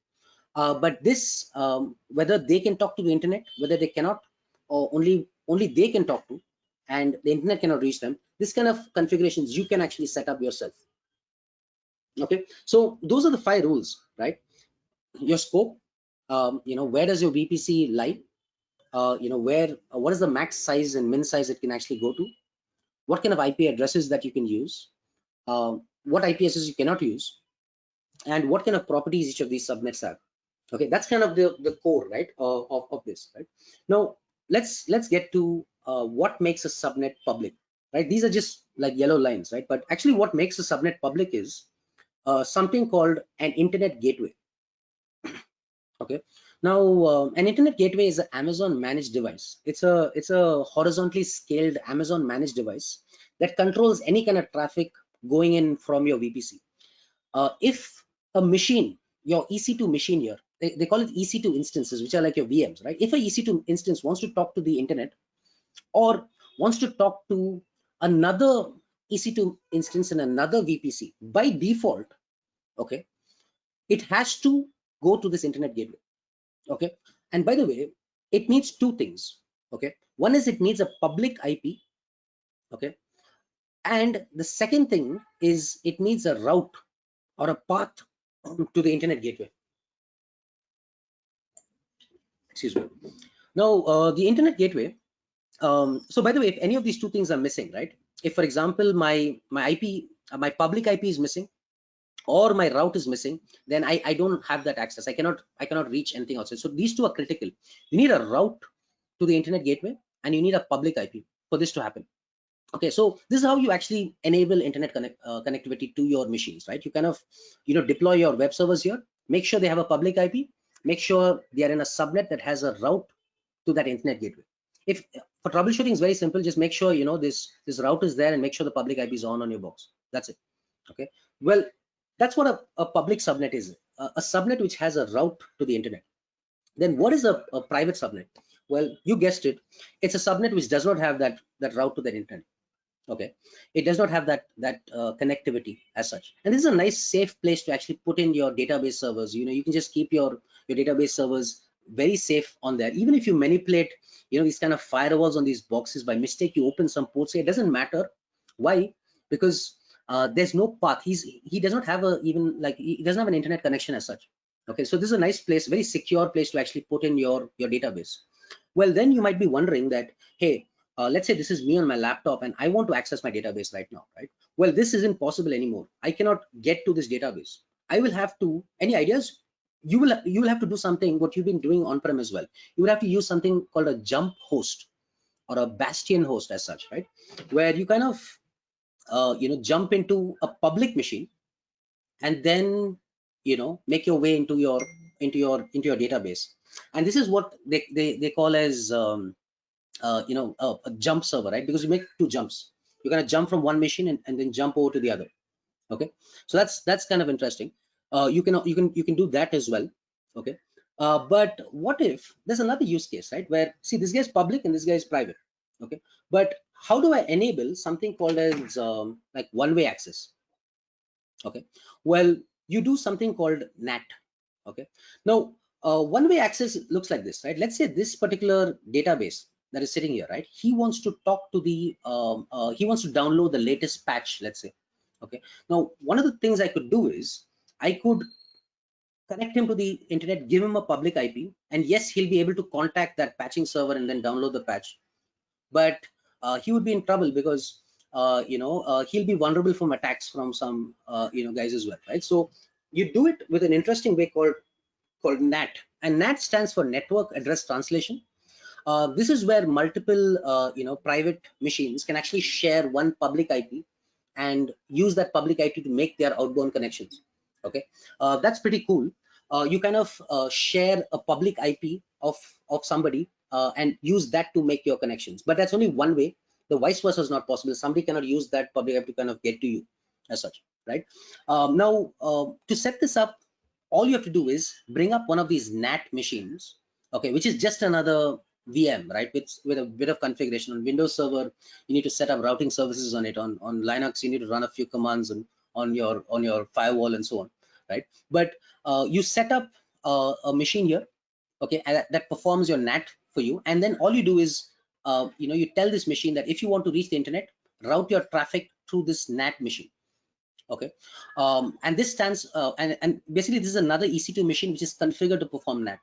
But this, whether they can talk to the internet, whether they cannot, or only they can talk to, and the internet cannot reach them, This kind of configurations you can actually set up yourself. Okay, so those are the 5 rules, right? Your scope, where does your VPC lie, where what is the max size and min size it can actually go to, what kind of IP addresses that you can use, what IP addresses you cannot use, and what kind of properties each of these subnets have. Okay, that's kind of the core, right, of this, right? Now let's get to what makes a subnet public, right? These are just like yellow lines, right? But actually what makes a subnet public is something called an internet gateway. Okay, now an internet gateway is an Amazon managed device. It's a horizontally scaled Amazon managed device that controls any kind of traffic going in from your VPC. If a machine, your EC2 machine here, they call it EC2 instances, which are like your VMs, right? If a EC2 instance wants to talk to the internet or wants to talk to another EC2 instance in another VPC, by default, okay, it has to go to this internet gateway. Okay, and by the way, it needs 2 things. Okay, one is it needs a public IP. Okay, and the second thing is it needs a route or a path to the internet gateway. Excuse me. Now the internet gateway, so by the way, if any of these 2 things are missing, right, if for example my IP, my public IP is missing, or my route is missing, then I don't have that access. I cannot reach anything outside. So these 2 are critical. You need a route to the internet gateway, and you need a public IP for this to happen. Okay, so this is how you actually enable internet connectivity to your machines, right? You kind of deploy your web servers here, make sure they have a public IP, make sure they are in a subnet that has a route to that internet gateway. If for troubleshooting is very simple, just make sure this route is there and make sure the public IP is on your box. That's it. Okay, well, that's what a public subnet is. A subnet which has a route to the internet. Then what is a private subnet? Well, you guessed it. It's a subnet which does not have that route to the internet. Okay, it does not have that connectivity as such. And this is a nice safe place to actually put in your database servers. You can just keep your database servers very safe on there. Even if you manipulate these kind of firewalls on these boxes by mistake, you open some ports, it doesn't matter. Why? Because there's no path. He does not have he doesn't have an internet connection as such. Okay, so this is a nice place, very secure place to actually put in your database. Well, then you might be wondering that, hey, let's say this is me on my laptop and I want to access my database right now, right? Well, this isn't possible anymore. I cannot get to this database. I will have to, any ideas? You will have to do something what you've been doing on-prem as well. You will have to use something called a jump host or a bastion host as such, right? Where you kind of jump into a public machine and then make your way into your database. And this is what they call as a jump server, right? Because you make 2 jumps. You're gonna jump from one machine and then jump over to the other. Okay, so that's kind of interesting. You can do that as well. Okay, but what if there's another use case, right? Where, see, this guy is public and this guy is private. Okay, but how do I enable something called as like one-way access? Okay, well, you do something called NAT. Okay, now one-way access looks like this, right? Let's say this particular database that is sitting here, right? He wants to talk to the he wants to download the latest patch, let's say. Okay, now one of the things I could do is I could connect him to the internet, give him a public IP, and yes, he'll be able to contact that patching server and then download the patch. But he would be in trouble because he'll be vulnerable from attacks from some guys as well, right? So you do it with an interesting way called NAT, and NAT stands for Network Address Translation. This is where multiple private machines can actually share one public IP and use that public IP to make their outbound connections. Okay, that's pretty cool. You kind of share a public IP of somebody and use that to make your connections, but that's only one way. The vice versa is not possible. Somebody cannot use that public IP to kind of get to you as such, right? Now to set this up, all you have to do is bring up one of these NAT machines, okay, which is just another VM, right? With a bit of configuration. On Windows Server, you need to set up routing services on it. On Linux, you need to run a few commands on your firewall and so on, right? But you set up a machine here, okay, and that performs your NAT for you, and then all you do is you tell this machine that if you want to reach the internet, route your traffic through this NAT machine. Okay, and this stands and basically this is another EC2 machine which is configured to perform NAT.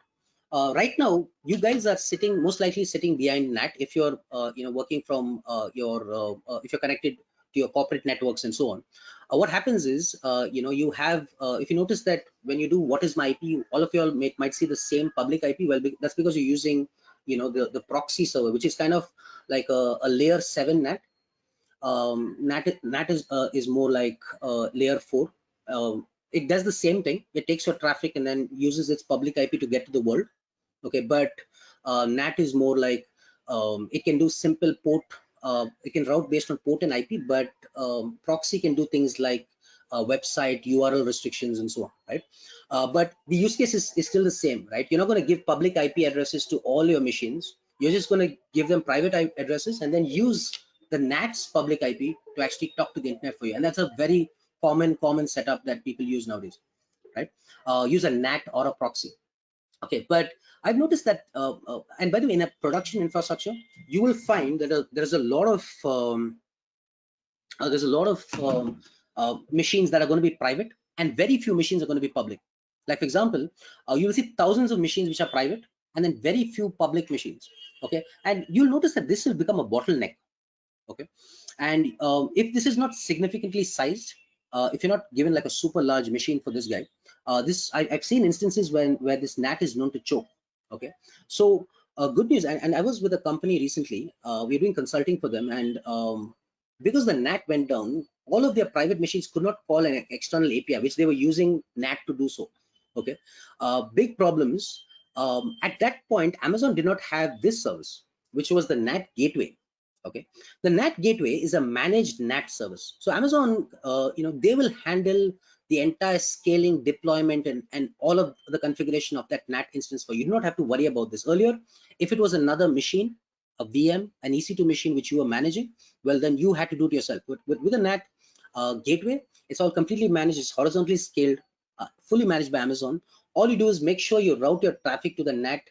Right now, you guys are sitting most likely sitting behind NAT if you're working from your if you're connected to your corporate networks and so on. What happens is you have if you notice that when you do what is my IP, all of you all might see the same public IP. Well, that's because you're using the proxy server, which is kind of like a layer 7 NAT. NAT is more like layer 4. It does the same thing. It takes your traffic and then uses its public IP to get to the world. Okay, but NAT is more like it can do simple port. It can route based on port and IP, but proxy can do things like website URL restrictions and so on, right? But the use case is still the same, right? You're not going to give public IP addresses to all your machines. You're just going to give them private IP addresses and then use the NAT's public IP to actually talk to the internet for you. And that's a very common setup that people use nowadays, right? Use a NAT or a proxy. Okay, but I've noticed that, and by the way, in a production infrastructure, you will find that there's a lot of machines that are going to be private, and very few machines are going to be public. Like for example, you will see thousands of machines which are private, and then very few public machines. Okay, and you'll notice that this will become a bottleneck. Okay, and if this is not significantly sized, if you're not given like a super large machine for this guy, I've seen instances where this NAT is known to choke. Okay, so good news, and I was with a company recently. We're doing consulting for them, and because the NAT went down, all of their private machines could not call an external API, which they were using NAT to do so. Okay, big problems. At that point, Amazon did not have this service, which was the NAT gateway. Okay, the NAT gateway is a managed NAT service. So Amazon, they will handle the entire scaling, deployment, and all of the configuration of that NAT instance for you. You do not have to worry about this. Earlier, if it was another machine, a VM, an EC2 machine which you were managing, well, then you had to do it yourself. With a NAT gateway, it's all completely managed. It's horizontally scaled, fully managed by Amazon. All you do is make sure you route your traffic to the NAT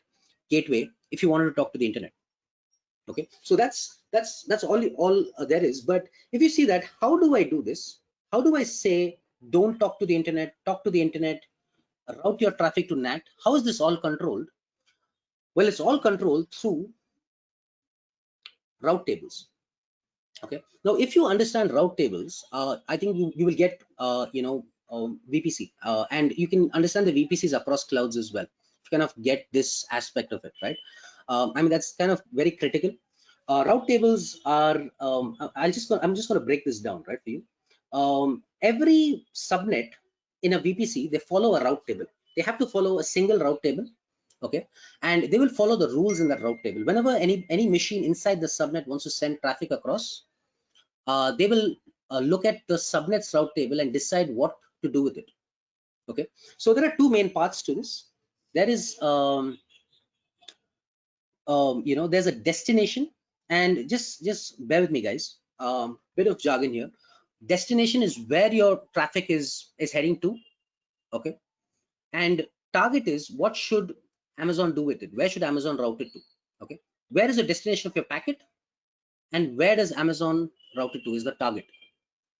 gateway if you wanted to talk to the internet. Okay, so that's all there is. But if you see that, how do I do this? How do I say don't talk to the internet, talk to the internet, route your traffic to NAT? How is this all controlled? Well, it's all controlled through route tables. Okay, now if you understand route tables, I think you will get VPC, and you can understand the VPCs across clouds as well. You kind of get this aspect of it, right? I mean, that's kind of very critical. Route tables are I'm just going to break this down, right, for you. Every subnet in a VPC, they follow a route table. They have to follow a single route table. Okay, and they will follow the rules in that route table. Whenever any machine inside the subnet wants to send traffic across, they will look at the subnet's route table and decide what to do with it. Okay, so there are two main parts to this. There is there's a destination, and just bear with me, guys. Bit of jargon here. Destination is where your traffic is heading to. Okay, and target is what should Amazon do with it? Where should Amazon route it to? Okay, where is the destination of your packet, and where does Amazon route it to is the target.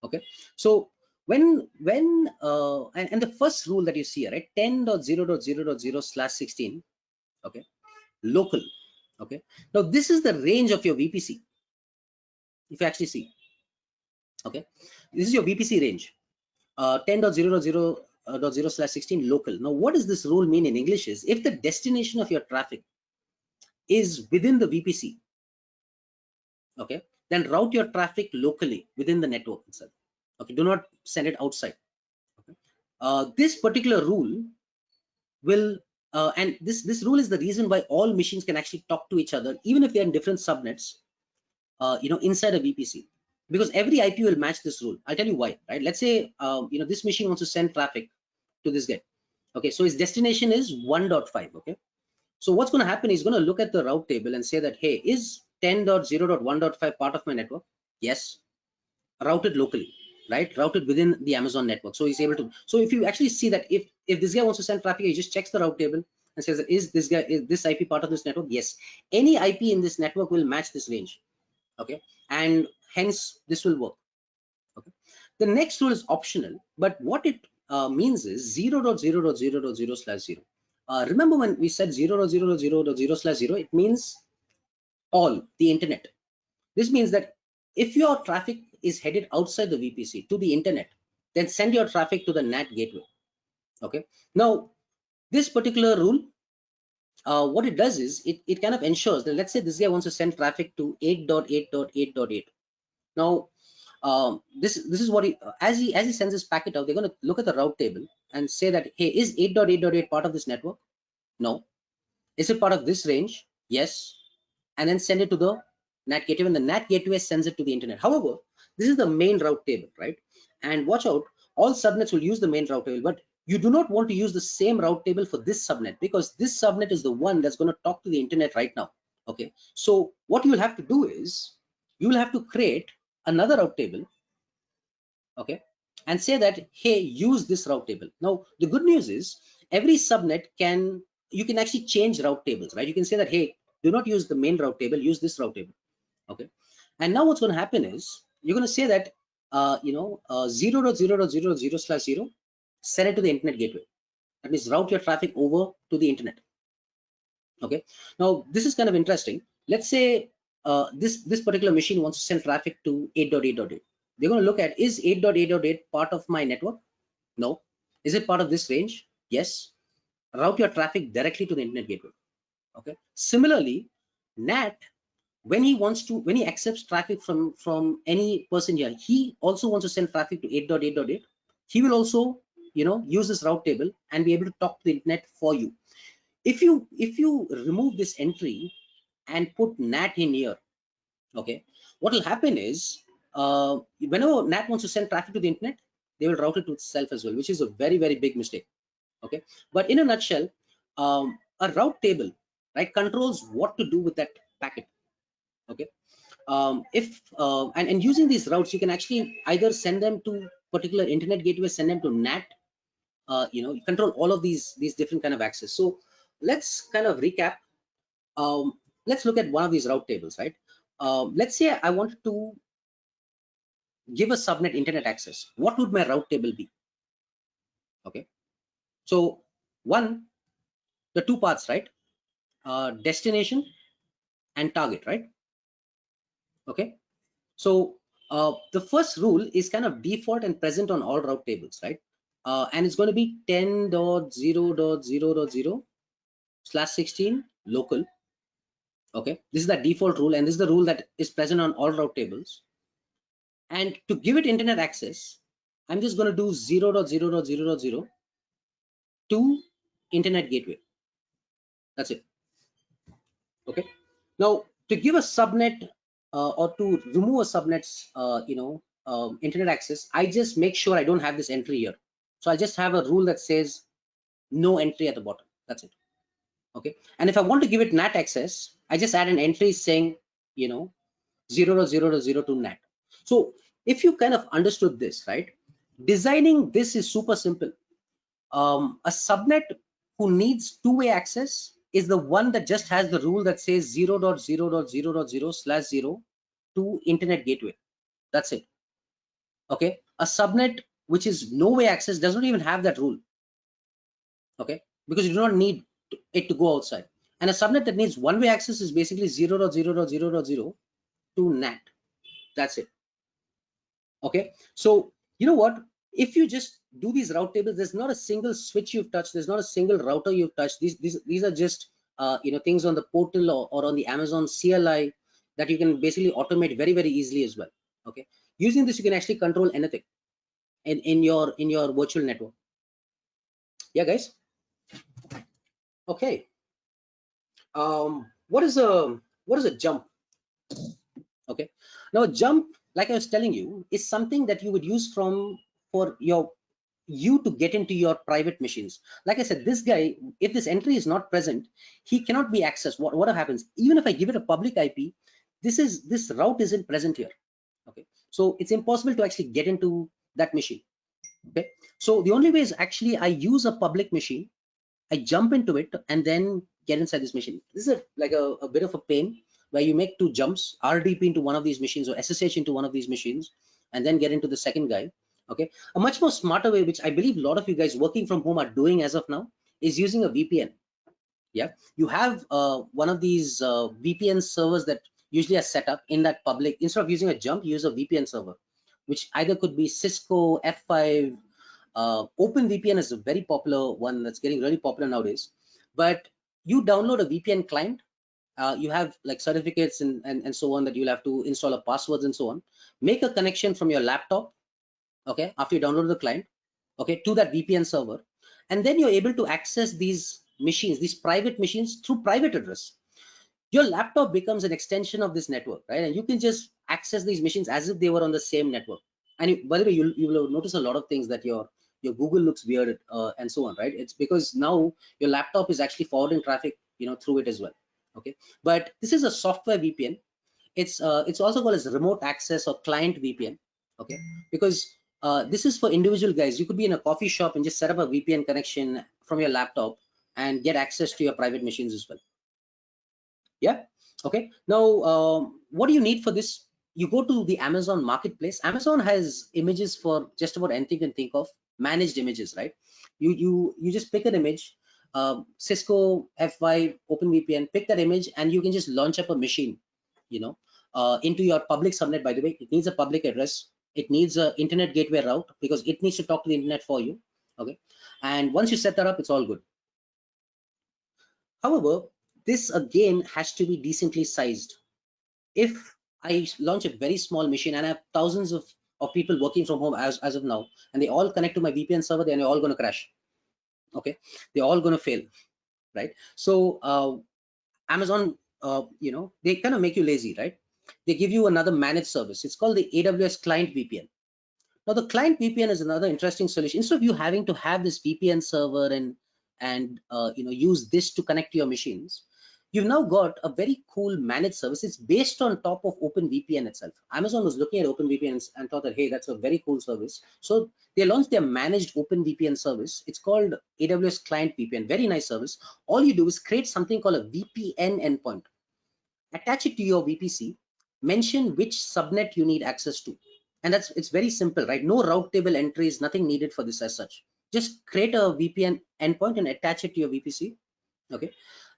Okay, so when and the first rule that you see, right, 10.0.0.0/16. Okay, local. Okay, now this is the range of your VPC. If you actually see, okay, this is your VPC range, 10.0.0.0/16 local. Now what does this rule mean in English is, if the destination of your traffic is within the VPC, okay, then route your traffic locally within the network itself. Okay, do not send it outside. Okay, this particular rule will and this rule is the reason why all machines can actually talk to each other, even if they're in different subnets, inside a VPC, because every IP will match this rule. I'll tell you why, right? Let's say this machine wants to send traffic to this guy. Okay, so his destination is 1.5. Okay, so what's going to happen, he's going to look at the route table and say that, hey, is 10.0.1.5 part of my network? Yes. Routed locally, right? Routed within the Amazon network. So he's able to. So if you actually see that, if this guy wants to send traffic, he just checks the route table and says, is this IP part of this network? Yes. Any IP in this network will match this range. Okay, and Hence, this will work. Okay. The next rule is optional, but what it means is 0.0.0.0/0. Remember when we said 0.0.0.0/0, it means all the internet. This means that if your traffic is headed outside the VPC to the internet, then send your traffic to the NAT gateway. Okay. Now, this particular rule, what it does is it kind of ensures that, let's say this guy wants to send traffic to 8.8.8.8. Now, this is what as he sends his packet out, they're going to look at the route table and say that, hey, is 8.8.8 part of this network? No. Is it part of this range? Yes. And then send it to the NAT gateway, and the NAT gateway sends it to the internet. However, this is the main route table, right? And watch out, all subnets will use the main route table, but you do not want to use the same route table for this subnet, because this subnet is the one that's going to talk to the internet right now. Okay, so what you will have to do is you will have to create another route table, okay, and say that, hey, use this route table. Now, the good news is every subnet you can actually change route tables, right? You can say that, hey, do not use the main route table, use this route table. Okay, and now what's going to happen is you're going to say that 0.0.0.0/0, send it to the internet gateway. That means route your traffic over to the internet. Okay, now this is kind of interesting. Let's say this particular machine wants to send traffic to 8.8.8. They're going to look at, is 8.8.8 part of my network? No. Is it part of this range? Yes. Route your traffic directly to the internet gateway. Okay, similarly, NAT, when he accepts traffic from any person here, he also wants to send traffic to 8.8.8. He will also use this route table and be able to talk to the internet for you. If you remove this entry and put NAT in here, okay, what will happen is whenever NAT wants to send traffic to the internet, they will route it to itself as well, which is a very, very big mistake. Okay, but in a nutshell, a route table, right, controls what to do with that packet. Okay, and using these routes, you can actually either send them to particular internet gateways, send them to NAT. You control all of these different kind of access. So let's kind of recap. Let's look at one of these route tables, right? Let's say I wanted to give a subnet internet access. What would my route table be? Okay, so the two paths, right? Destination and target, right? Okay, so the first rule is kind of default and present on all route tables, right? And it's going to be 10.0.0.0/16 local. Okay, this is the default rule, and this is the rule that is present on all route tables. And to give it internet access, I'm just going to do 0.0.0.0 to internet gateway. That's it. Okay, now to give a subnet or to remove a subnet's internet access, I just make sure I don't have this entry here. So I just have a rule that says no entry at the bottom. That's it. Okay, and if I want to give it NAT access, I just add an entry saying 0.0.0 to NAT. So if you kind of understood this, right, designing this is super simple. A subnet who needs two-way access is the one that just has the rule that says 0.0.0.0/0 to internet gateway. That's it. Okay, a subnet which is no-way access does not even have that rule. Okay, because you do not need it to go outside. And a subnet that needs one-way access is basically 0.0.0.0 to NAT. That's it. Okay, so you know what? If you just do these route tables, there's not a single switch you've touched. There's not a single router you've touched. These are just things on the portal or on the Amazon CLI that you can basically automate very, very easily as well. Okay, using this you can actually control anything in your virtual network. Yeah, guys. Okay. What is a jump? Okay, now a jump, like I was telling you, is something that you would use for you to get into your private machines. Like I said, this guy, if this entry is not present, he cannot be accessed. What happens? Even if I give it a public IP, this route isn't present here. Okay, so it's impossible to actually get into that machine. Okay, so the only way is actually I use a public machine, I jump into it and then get inside this machine. This is like a bit of a pain, where you make two jumps, RDP into one of these machines or SSH into one of these machines, and then get into the second guy. Okay, a much more smarter way, which I believe a lot of you guys working from home are doing as of now, is using a VPN. Yeah, you have one of these VPN servers that usually are set up in that public. Instead of using a jump, use a VPN server, which either could be Cisco, F5. OpenVPN is a very popular one that's getting really popular nowadays. But you download a VPN client, you have like certificates and so on that you'll have to install a passwords and so on. Make a connection from your laptop, okay, after you download the client, okay, to that VPN server, and then you're able to access these machines, these private machines, through private address. Your laptop becomes an extension of this network, right? And you can just access these machines as if they were on the same network. And by the way, you will notice a lot of things that your Google looks weird and so on, right? It's because now your laptop is actually forwarding traffic, through it as well. Okay, but this is a software VPN. It's also called as remote access or client VPN. Okay, because this is for individual guys. You could be in a coffee shop and just set up a VPN connection from your laptop and get access to your private machines as well. Yeah. Okay, now what do you need for this? You go to the Amazon marketplace. Amazon has images for just about anything you can think of, managed images, right? You just pick an image, Cisco F5 OpenVPN, pick that image, and you can just launch up a machine, into your public subnet. By the way, it needs a public address, it needs a internet gateway route because it needs to talk to the internet for you. Okay, and once you set that up, it's all good. However, this again has to be decently sized. If I launch a very small machine and I have thousands of people working from home as of now, and they all connect to my VPN server, then they're all going to crash. Okay, they're all going to fail, right? So Amazon, they kind of make you lazy, right? They give you another managed service. It's called the AWS Client VPN. Now the client VPN is another interesting solution. Instead of you having to have this VPN server and use this to connect to your machines, you've now got a very cool managed service. It's based on top of OpenVPN itself. Amazon was looking at OpenVPN and thought that, hey, that's a very cool service. So they launched their managed OpenVPN service. It's called AWS Client VPN. Very nice service. All you do is create something called a VPN endpoint, attach it to your VPC, mention which subnet you need access to. And it's very simple, right? No route table entries, nothing needed for this as such. Just create a VPN endpoint and attach it to your VPC. Okay,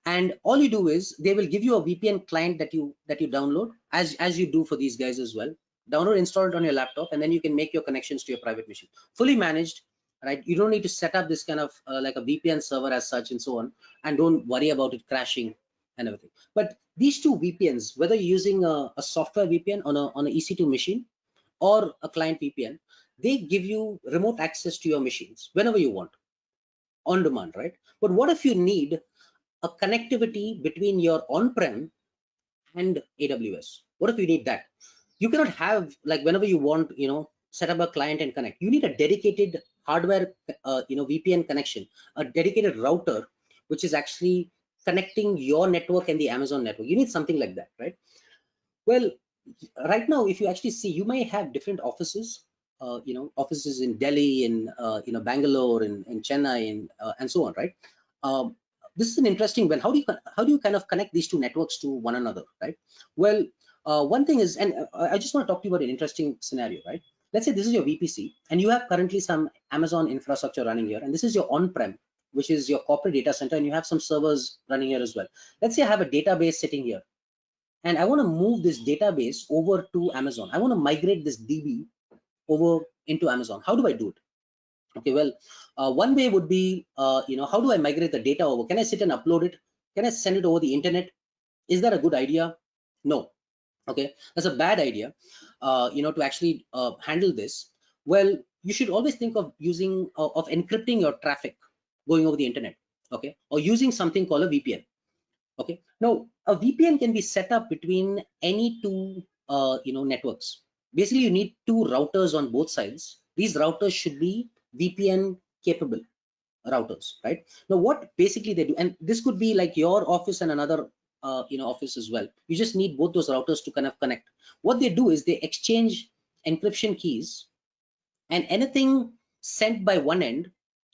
and all you do is they will give you a VPN client that you download as you do for these guys as well. Download, install it on your laptop, and then you can make your connections to your private machine. Fully managed, right? You don't need to set up this kind of like a VPN server as such and so on, and don't worry about it crashing and everything. But these two VPNs, whether you're using a software VPN on a EC2 machine or a client VPN, they give you remote access to your machines whenever you want, on demand, right? But what if you need a connectivity between your on-prem and AWS? What if you need that? You cannot have, like, whenever you want, set up a client and connect. You need a dedicated hardware, VPN connection, a dedicated router, which is actually connecting your network and the Amazon network. You need something like that, right? Well, right now, if you actually see, you may have different offices, offices in Delhi, in Bangalore, in Chennai, and so on, right? This is an interesting one. How do you kind of connect these two networks to one another, right? Well, one thing is, and I just want to talk to you about an interesting scenario, right? Let's say this is your VPC, and you have currently some Amazon infrastructure running here, and this is your on-prem, which is your corporate data center, and you have some servers running here as well. Let's say I have a database sitting here, and I want to move this database over to Amazon. I want to migrate this DB over into Amazon. How do I do it? Okay, well, one way would be, how do I migrate the data over? Can I sit and upload it? Can I send it over the internet? Is that a good idea? No. Okay, that's a bad idea. To actually handle this. Well, you should always think of using of encrypting your traffic going over the internet. Okay, or using something called a VPN. Okay, now a VPN can be set up between any two networks. Basically, you need two routers on both sides. These routers should be VPN capable routers, right? Now what basically they do, and this could be like your office and another office as well. You just need both those routers to kind of connect. What they do is they exchange encryption keys, and anything sent by one end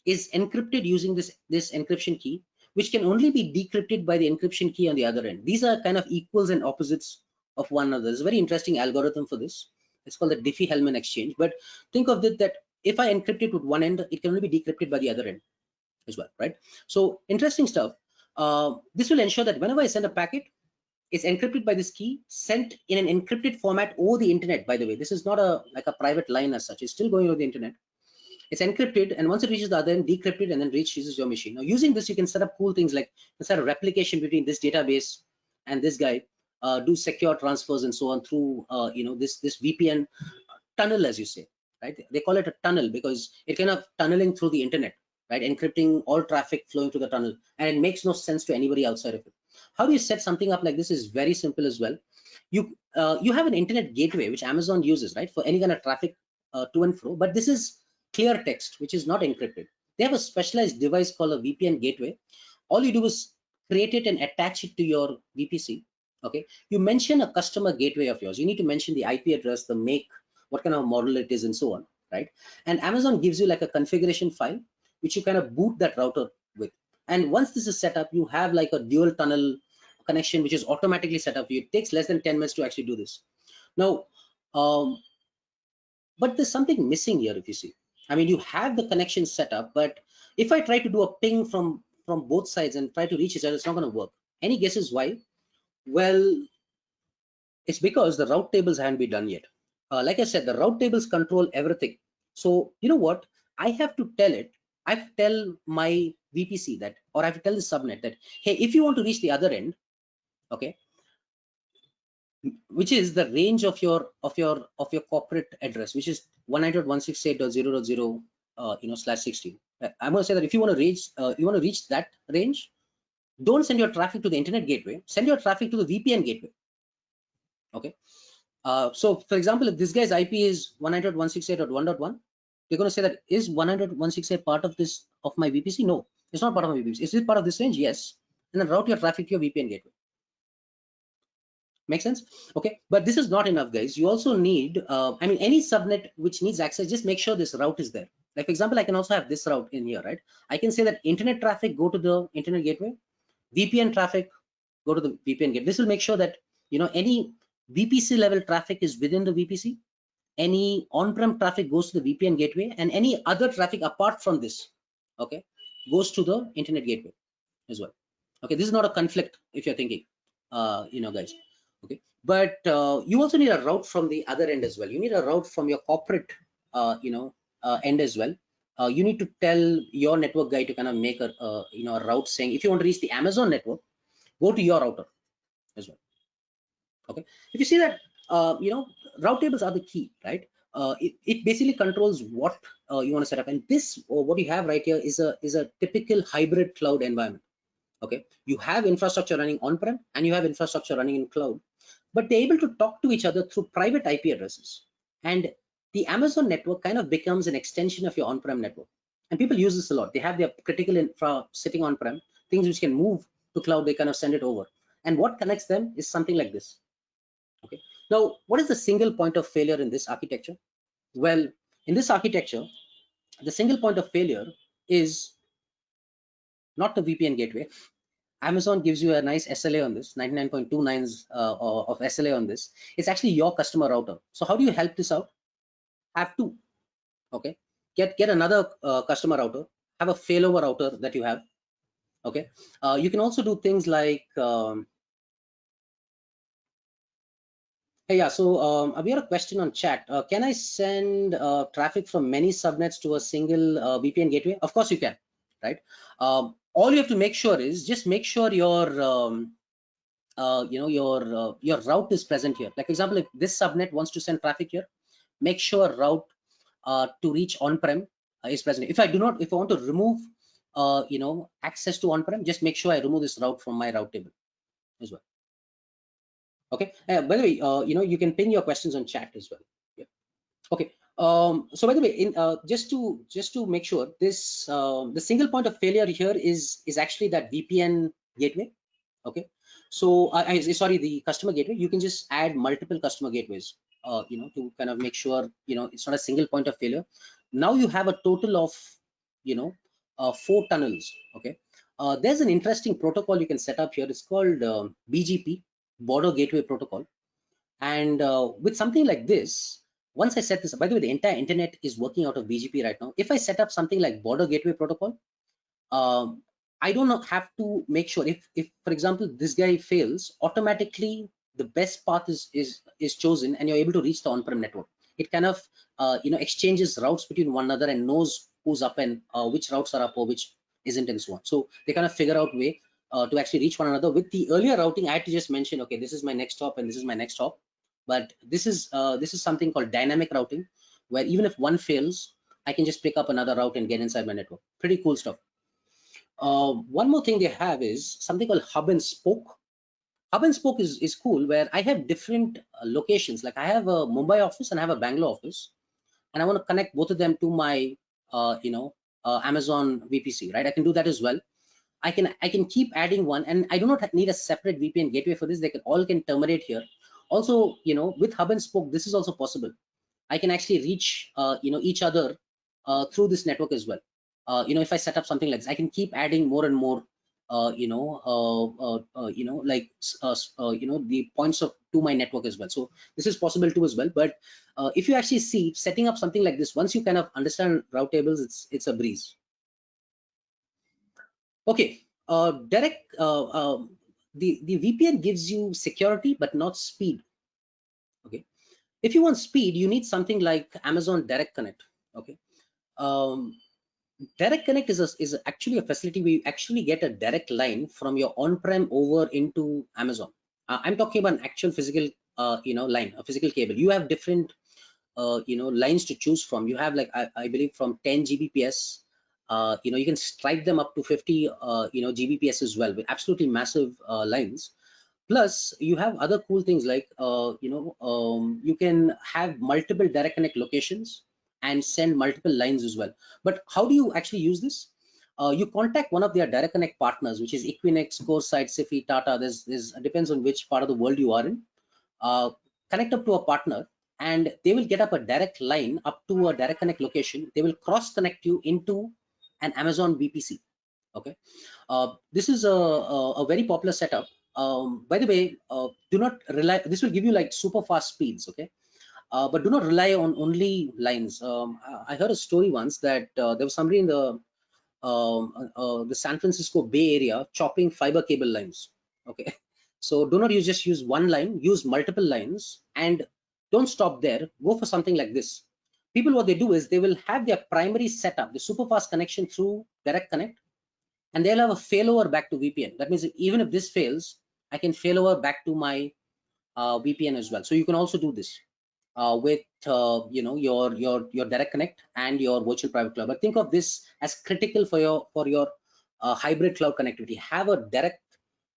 is encrypted using this encryption key, which can only be decrypted by the encryption key on the other end. These are kind of equals and opposites of one another. There's a very interesting algorithm for this. It's called the Diffie-Hellman exchange. But think of it that if I encrypt it with one end, it can only be decrypted by the other end as well, right? So interesting stuff. This will ensure that whenever I send a packet, it's encrypted by this key, sent in an encrypted format over the internet. By the way, this is not a like a private line as such. It's still going over the internet. It's encrypted, and once it reaches the other end, decrypted, and then reaches your machine. Now, using this, you can set up cool things like set a replication between this database and this guy, do secure transfers and so on through this VPN tunnel, as you say, right? They call it a tunnel because it kind of tunneling through the internet, right? Encrypting all traffic flowing through the tunnel, and it makes no sense to anybody outside of it. How do you set something up like this? Is very simple as well. You have an internet gateway which Amazon uses, right, for any kind of traffic to and fro, but this is clear text which is not encrypted. They have a specialized device called a VPN gateway. All you do is create it and attach it to your VPC. Okay, you mention a customer gateway of yours. You need to mention the IP address, the make, what kind of model it is, and so on, right? And Amazon gives you like a configuration file which you kind of boot that router with. And once this is set up, you have like a dual tunnel connection which is automatically set up for you. It takes less than 10 minutes to actually do this. Now, but there's something missing here if you see. I mean, you have the connection set up, but if I try to do a ping from both sides and try to reach each other, it's not going to work. Any guesses why? Well, it's because the route tables haven't been done yet. Like I said, the route tables control everything. So you know what? I have to tell it. I have to tell my VPC that, or I have to tell the subnet that, hey, if you want to reach the other end, okay, which is the range of your corporate address, which is 192.168.0.0 /16. I'm going to say that if you want to reach that range, don't send your traffic to the internet gateway. Send your traffic to the VPN gateway. Okay. So for example, if this guy's IP is 192.168.1.1, you're going to say that is 192.168 part of this of my VPC? No, it's not part of my VPC. Is it part of this range? Yes. And then route your traffic to your VPN gateway. Make sense? Okay, but this is not enough, guys. You also need, I mean, any subnet which needs access, just make sure this route is there. Like for example, I can also have this route in here, right? I can say that internet traffic go to the internet gateway, VPN traffic go to the VPN gateway. This will make sure that any VPC level traffic is within the VPC, any on-prem traffic goes to the VPN gateway, and any other traffic apart from this, okay, goes to the internet gateway as well. Okay, this is not a conflict if you're thinking, guys. Okay, but you also need a route from the other end as well. You need a route from your corporate, end as well. You need to tell your network guy to kind of make a route saying if you want to reach the Amazon network, go to your router as well. Okay, if you see that, route tables are the key, right? It basically controls what you want to set up, and this what you have right here is a typical hybrid cloud environment. Okay, you have infrastructure running on-prem and you have infrastructure running in cloud, but they're able to talk to each other through private IP addresses. And the Amazon network kind of becomes an extension of your on-prem network. And people use this a lot. They have their critical infra sitting on-prem, things which can move to cloud, they kind of send it over. And what connects them is something like this. Okay. Now, what is the single point of failure in this architecture? Well, in this architecture, the single point of failure is not the VPN gateway. Amazon gives you a nice SLA on this, 99.29s of SLA on this. It's actually your customer router. So how do you help this out? Have to, okay, get another customer router, have a failover router that you have. Okay, you can also do things like, hey, yeah. So we have a question on chat. Can I send traffic from many subnets to a single VPN gateway? Of course you can, right? All you have to make sure is just make sure your your route is present here. Like for example, if this subnet wants to send traffic here, make sure route to reach on-prem is present. If I want to remove access to on-prem, just make sure I remove this route from my route table as well. Okay, by the way, you can ping your questions on chat as well. Yeah. Okay, so by the way, in just to make sure this the single point of failure here is actually that VPN gateway. Okay, so sorry, the customer gateway. You can just add multiple customer gateways to kind of make sure it's not a single point of failure. Now you have a total of 4 tunnels. Okay, There's an interesting protocol you can set up here. It's called BGP, Border Gateway Protocol. And with something like this, once I set this up, by the way, the entire internet is working out of BGP right now. If I set up something like Border Gateway Protocol, um, I don't have to make sure if for example this guy fails, automatically the best path is chosen, and you're able to reach the on-prem network. It kind of exchanges routes between one another and knows who's up and which routes are up or which isn't, and so on. So they kind of figure out way to actually reach one another. With the earlier routing, I had to just mention, okay, this is my next stop and this is my next stop. But this is something called dynamic routing, where even if one fails, I can just pick up another route and get inside my network. Pretty cool stuff. One more thing they have is something called hub and spoke. Hub and spoke is cool, where I have different locations. Like I have a Mumbai office and I have a Bangalore office, and I want to connect both of them to my Amazon VPC, right? I can do that as well. I can keep adding one, and I do not need a separate VPN gateway for this. They can all terminate here. Also, with hub and spoke, this is also possible. I can actually reach each other through this network as well. If I set up something like this, I can keep adding more and more the points of to my network as well. So this is possible too as well. But if you actually see setting up something like this, once you kind of understand route tables, it's a breeze. Okay, direct the VPN gives you security but not speed. Okay, if you want speed, you need something like Amazon Direct Connect. Okay, um, Direct Connect is actually a facility where you actually get a direct line from your on-prem over into Amazon. I'm talking about an actual physical line, a physical cable. You have different lines to choose from. You have, like, I believe from 10 Gbps. You can strike them up to 50 Gbps as well, with absolutely massive lines. Plus, you have other cool things like you can have multiple direct connect locations and send multiple lines as well. But how do you actually use this? You contact one of their direct connect partners, which is Equinix, CoreSite, Sifi, Tata. There's depends on which part of the world you are in. Connect up to a partner, and they will get up a direct line up to a direct connect location. They will cross connect you into an Amazon VPC. Okay, this is a very popular setup. By the way, do not rely. This will give you like super fast speeds. Okay, but do not rely on only lines. I heard a story once that there was somebody in the San Francisco Bay Area chopping fiber cable lines. Okay, so do not just use one line. Use multiple lines, and don't stop there. Go for something like this. People, what they do is they will have their primary setup, the super fast connection through direct connect, and they'll have a failover back to VPN. That means even if this fails, I can failover back to my VPN as well. So you can also do this with your direct connect and your virtual private cloud. But think of this as critical for your hybrid cloud connectivity. Have a direct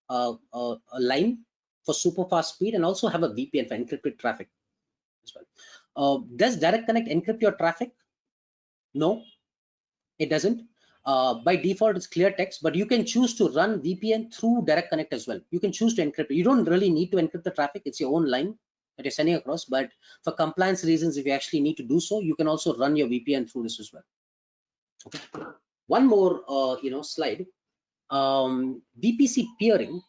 a line for super fast speed, and also have a VPN for encrypted traffic as well. Does direct connect encrypt your traffic? No, it doesn't. By default, it's clear text, but you can choose to run VPN through direct connect as well. You can choose to encrypt it. You don't really need to encrypt the traffic. It's your own line that you're sending across. But for compliance reasons, if you actually need to do so, you can also run your VPN through this as well. Okay. One more slide. VPC peering.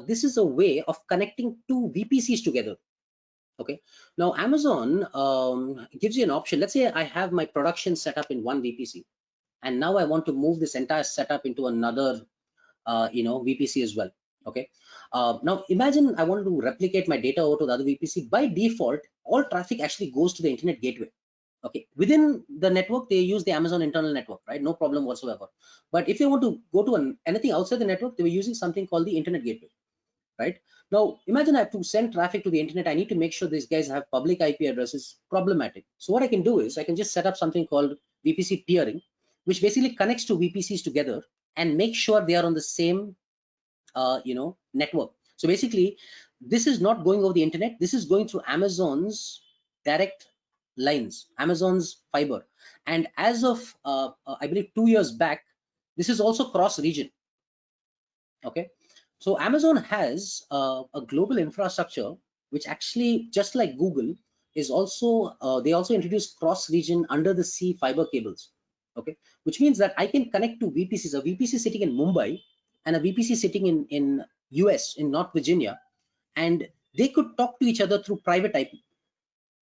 This is a way of connecting two VPCs together. Okay. Now Amazon gives you an option. Let's say I have my production set up in one VPC, and now I want to move this entire setup into another VPC as well. Okay, now imagine I want to replicate my data over to the other VPC. By default, all traffic actually goes to the internet gateway. Okay, within the network they use the Amazon internal network, right? No problem whatsoever. But if you want to go to anything outside the network, they were using something called the internet gateway, right? Now imagine I have to send traffic to the internet. I need to make sure these guys have public IP addresses. Problematic. So what I can do is I can just set up something called VPC peering, which basically connects two VPCs together and make sure they are on the same network. So basically, this is not going over the internet. This is going through Amazon's direct lines, Amazon's fiber. And as of I believe 2 years back, this is also cross region. Okay, so Amazon has a global infrastructure, which actually, just like Google, is also they also introduced cross region under the sea fiber cables. Okay, which means that I can connect to VPCs, a VPC sitting in Mumbai and a VPC sitting in US, in North Virginia, and they could talk to each other through private IP.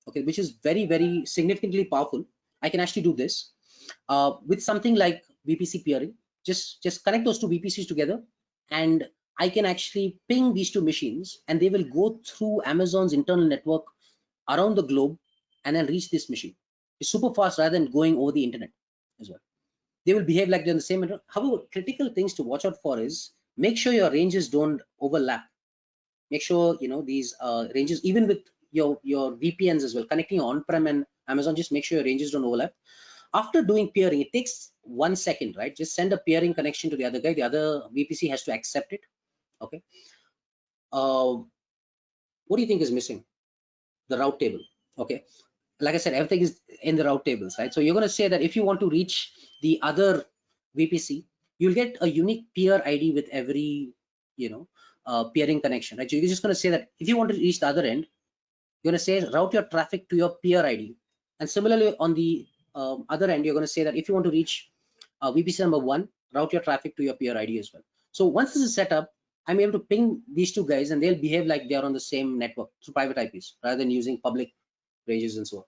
Okay, which is very, very significantly powerful. I can actually do this with something like VPC peering. Just connect those two VPCs together, and I can actually ping these two machines, and they will go through Amazon's internal network around the globe and then reach this machine. It's super fast rather than going over the internet as well. They will behave like they're in the same internet. However, critical things to watch out for is make sure your ranges don't overlap. Make sure these ranges, even with your VPNs as well, connecting on-prem and Amazon, just make sure your ranges don't overlap. After doing peering, it takes 1 second, right? Just send a peering connection to the other guy. The other VPC has to accept it. Okay. What do you think is missing? The route table. Okay. Like I said, everything is in the route tables, right? So you're going to say that if you want to reach the other VPC, you'll get a unique peer ID with every, peering connection, right? So you're just going to say that if you want to reach the other end, you're going to say route your traffic to your peer ID. And similarly, on the other end, you're going to say that if you want to reach VPC number 1, route your traffic to your peer ID as well. So once this is set up, I'm able to ping these two guys, and they'll behave like they are on the same network through private IPs rather than using public ranges and so on.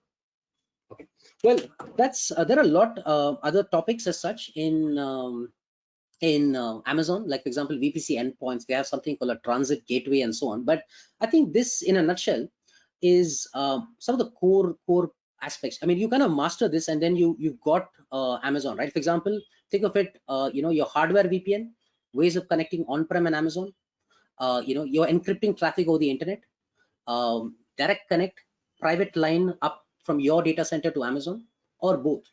Okay. Well, that's there are a lot other topics as such in Amazon, like for example, VPC endpoints. They have something called a transit gateway and so on. But I think this, in a nutshell, is some of the core aspects. I mean, you kind of master this, and then you've got Amazon, right? For example, think of it, your hardware VPN, ways of connecting on-prem and Amazon. You're encrypting traffic over the internet, direct connect, private line up from your data center to Amazon, or both.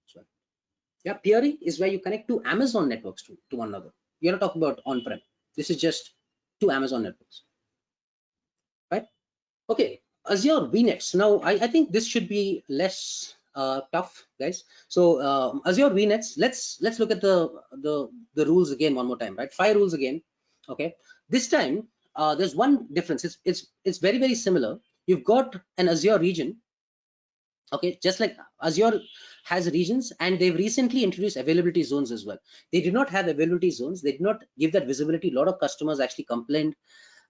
So, yeah, peering is where you connect to Amazon networks to one another. You're not talking about on-prem. This is just to Amazon networks, right? Okay, Azure VNets. Now, I think this should be less tough, guys. So Azure VNets. Let's look at the rules again one more time, right? 5 rules again. Okay. This time there's one difference. It's very similar. You've got an Azure region. Okay, just like Azure has regions, and they've recently introduced availability zones as well. They did not have availability zones. They did not give that visibility. A lot of customers actually complained,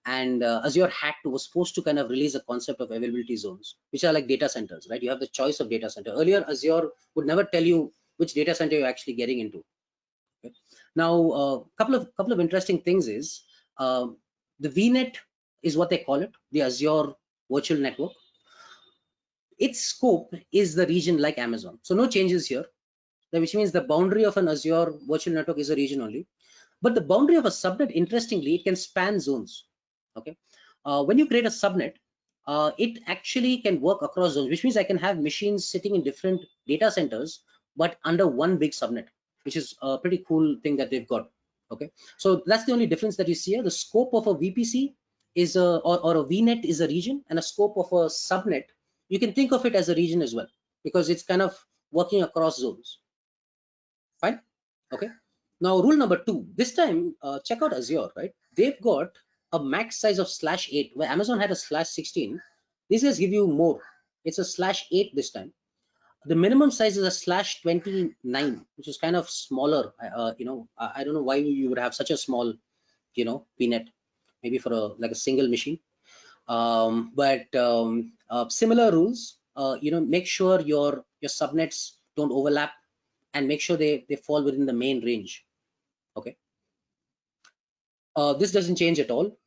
and Azure was supposed to kind of release a concept of availability zones, which are like data centers, right? You have the choice of data center. Earlier, Azure would never tell you which data center you're actually getting into. Okay? Now, couple of interesting things is the VNet is what they call it, the Azure Virtual Network. Its scope is the region like Amazon, so no changes here. Which means the boundary of an Azure Virtual Network is a region only. But the boundary of a subnet, interestingly, it can span zones. Okay, when you create a subnet, it actually can work across zones, which means I can have machines sitting in different data centers, but under one big subnet, which is a pretty cool thing that they've got. Okay, so that's the only difference that you see here. The scope of a VPC is or a VNet is a region, and a scope of a subnet, you can think of it as a region as well, because it's kind of working across zones. Fine. Okay. Now, rule number 2, this time, check out Azure, right? They've got a max size of /8, where Amazon had a /16. These guys give you more. It's a /8 this time. The minimum size is a /29, which is kind of smaller. I don't know why you would have such a small, VNet, maybe for like a single machine. But similar rules. Make sure your subnets don't overlap, and make sure they fall within the main range. Okay. This doesn't change at all.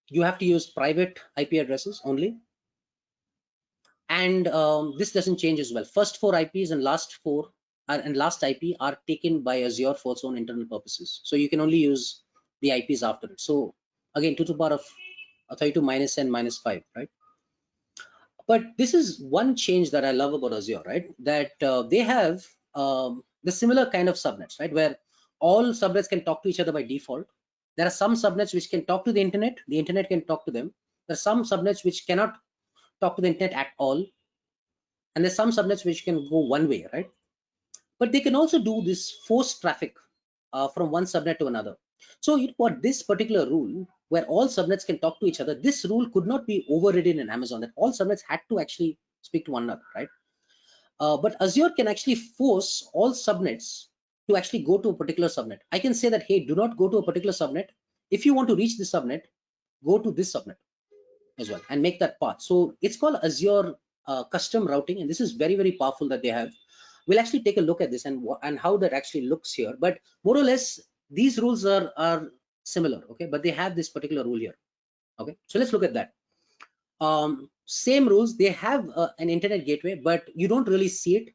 You have to use private IP addresses only, and this doesn't change as well. First 4 IPs and last IP are taken by Azure for its own internal purposes. So you can only use the IPs after it. So again, 2 to the power of 32 minus n minus 5, right? But this is one change that I love about Azure, right? That they have the similar kind of subnets, right? Where all subnets can talk to each other by default. There are some subnets which can talk to the internet can talk to them. There are some subnets which cannot talk to the internet at all. And there's some subnets which can go one way, right? But they can also do this forced traffic from one subnet to another. So what this particular rule, where all subnets can talk to each other, this rule could not be overridden in Amazon, that all subnets had to actually speak to one another, right? But Azure can actually force all subnets to actually go to a particular subnet. I can say that, hey, do not go to a particular subnet. If you want to reach the subnet, go to this subnet as well and make that path. So it's called Azure custom routing, and this is very, very powerful that they have. We'll actually take a look at this and how that actually looks here. But more or less, these rules are similar, okay? But they have this particular rule here, okay? So let's look at that. Same rules. They have an internet gateway, but you don't really see it.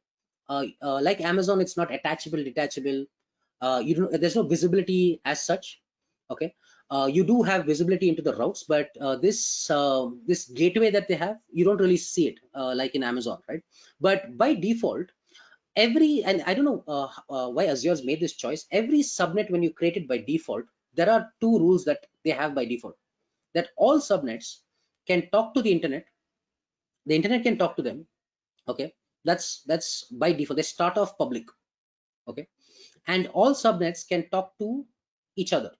Like Amazon, it's not attachable, detachable. You don't, there's no visibility as such, okay? You do have visibility into the routes, but this gateway that they have, you don't really see it like in Amazon, right? But by default, and I don't know why Azure's made this choice. Every subnet, when you create it by default, there are two rules that they have by default, that all subnets can talk to the internet can talk to them, okay? That's by default. They start off public, okay? And all subnets can talk to each other,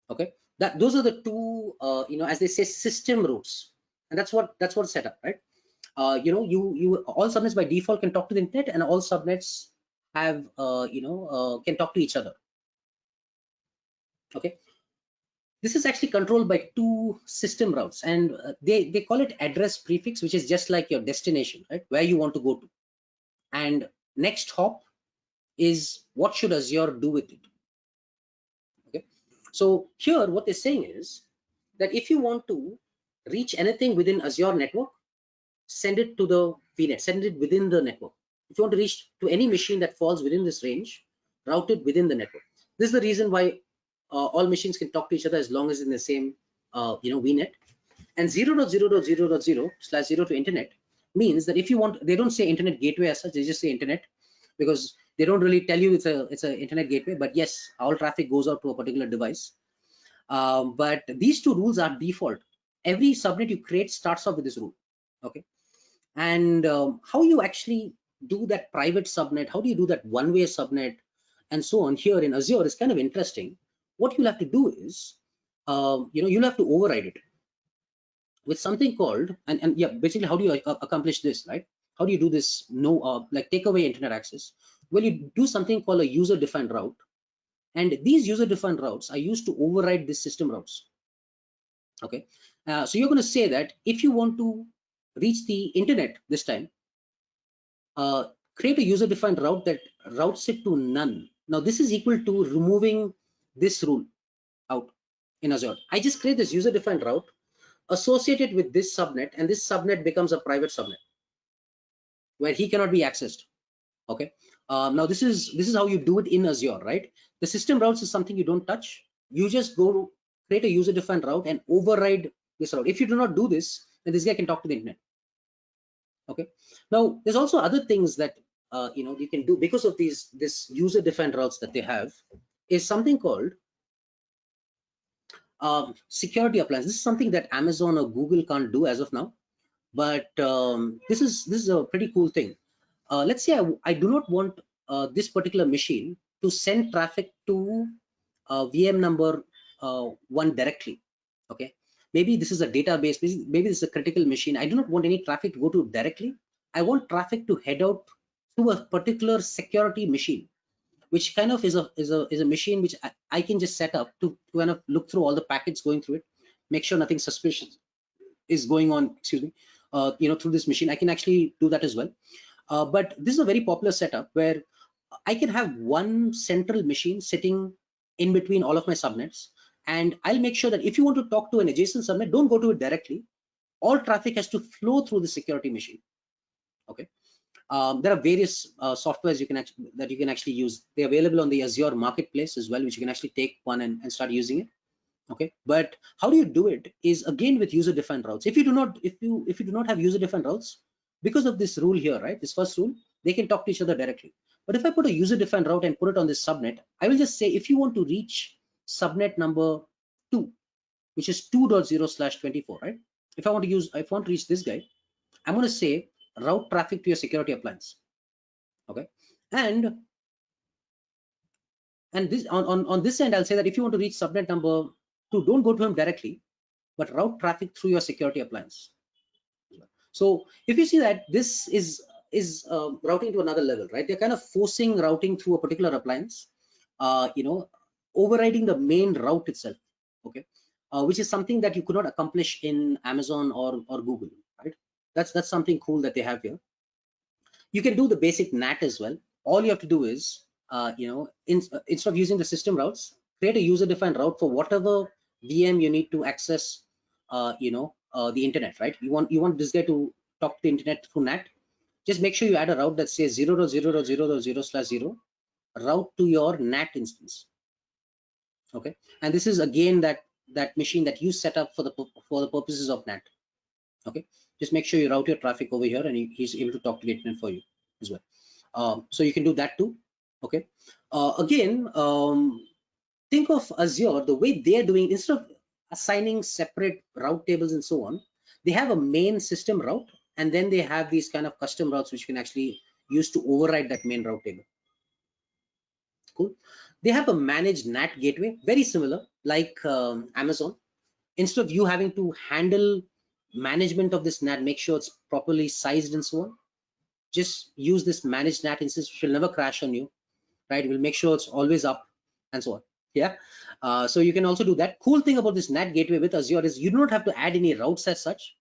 okay? Those are the two as they say, system routes, and that's what's set up, right? You all subnets by default can talk to the internet, and all subnets have can talk to each other, okay? This is actually controlled by two system routes, and they call it address prefix, which is just like your destination, right, where you want to go to. And next hop is what should Azure do with it, okay? So here what they're saying is that if you want to reach anything within Azure network, send it to the VNet, send it within the network. If you want to reach to any machine that falls within this range, route it within the network. This is the reason why all machines can talk to each other as long as in the same VNet. And 0.0.0.0/0 to internet means that if you want, they don't say internet gateway as such, they just say internet, because they don't really tell you it's a internet gateway. But yes, all traffic goes out to a particular device. But these two rules are default. Every subnet you create starts off with this rule, okay? And how you actually do that private subnet, how do you do that one-way subnet, and so on here in Azure is kind of interesting. What you'll have to do is you'll have to override it with something called, and yeah, basically how do you accomplish this, right? How do you do this? No, like take away internet access. Well, you do something called a user defined route, and these user defined routes are used to override these system routes, okay? So you're going to say that if you want to reach the internet this time, uh, create a user defined route that routes it to none. Now this is equal to removing this rule out in Azure. I just create this user defined route associated with this subnet, and this subnet becomes a private subnet where he cannot be accessed, okay? Now this is how you do it in Azure, right? The system routes is something you don't touch. You just go to create a user defined route and override this route. If you do not do this, then this guy can talk to the internet, okay? Now there's also other things that you can do because of this user defined routes that they have, is something called security appliance. This is something that Amazon or Google can't do as of now, but this is a pretty cool thing. Let's say I do not want this particular machine to send traffic to VM number 1 directly, okay? Maybe this is a database, maybe this is a critical machine. I do not want any traffic to go to directly. I want traffic to head out through a particular security machine, which kind of is a machine which I can just set up to kind of look through all the packets going through it, make sure nothing suspicious is going on, excuse me, through this machine. I can actually do that as well. But this is a very popular setup where I can have one central machine sitting in between all of my subnets, and I'll make sure that if you want to talk to an adjacent subnet, don't go to it directly. All traffic has to flow through the security machine, okay? There are various softwares that you can actually use. They're available on the Azure marketplace as well, which you can actually take one and start using it, okay? But how do you do it is again with user defined routes. If you do not have user defined routes, because of this rule here, right, this first rule, they can talk to each other directly. But if I put a user defined route and put it on this subnet, I will just say if you want to reach subnet number 2, which is 2.0/24, right? If I want to reach this guy, I'm going to say route traffic to your security appliance, okay? And this on this end, I'll say that if you want to reach subnet number 2, don't go to him directly, but route traffic through your security appliance. So if you see that this is routing to another level, right? They're kind of forcing routing through a particular appliance, overriding the main route itself, okay, which is something that you could not accomplish in Amazon or Google, right? That's something cool that they have here. You can do the basic NAT as well. All you have to do is, instead of using the system routes, create a user-defined route for whatever VM you need to access, the internet, right? You want this guy to talk to the internet through NAT. Just make sure you add a route that says 0.0.0.0/0 route to your NAT instance. Okay, and this is again that machine that you set up for the purposes of NAT. Okay, just make sure you route your traffic over here, and he's able to talk to the internet for you as well. So you can do that too. Okay, again, think of Azure the way they're doing. Instead of assigning separate route tables and so on, they have a main system route, and then they have these kind of custom routes which you can actually use to override that main route table. Cool. They have a managed NAT gateway, very similar like Amazon. Instead of you having to handle management of this NAT, make sure it's properly sized and so on, just use this managed NAT instance, which will never crash on you, right? We'll make sure it's always up and so on. Yeah. So you can also do that. Cool thing about this NAT gateway with Azure is you don't have to add any routes as such.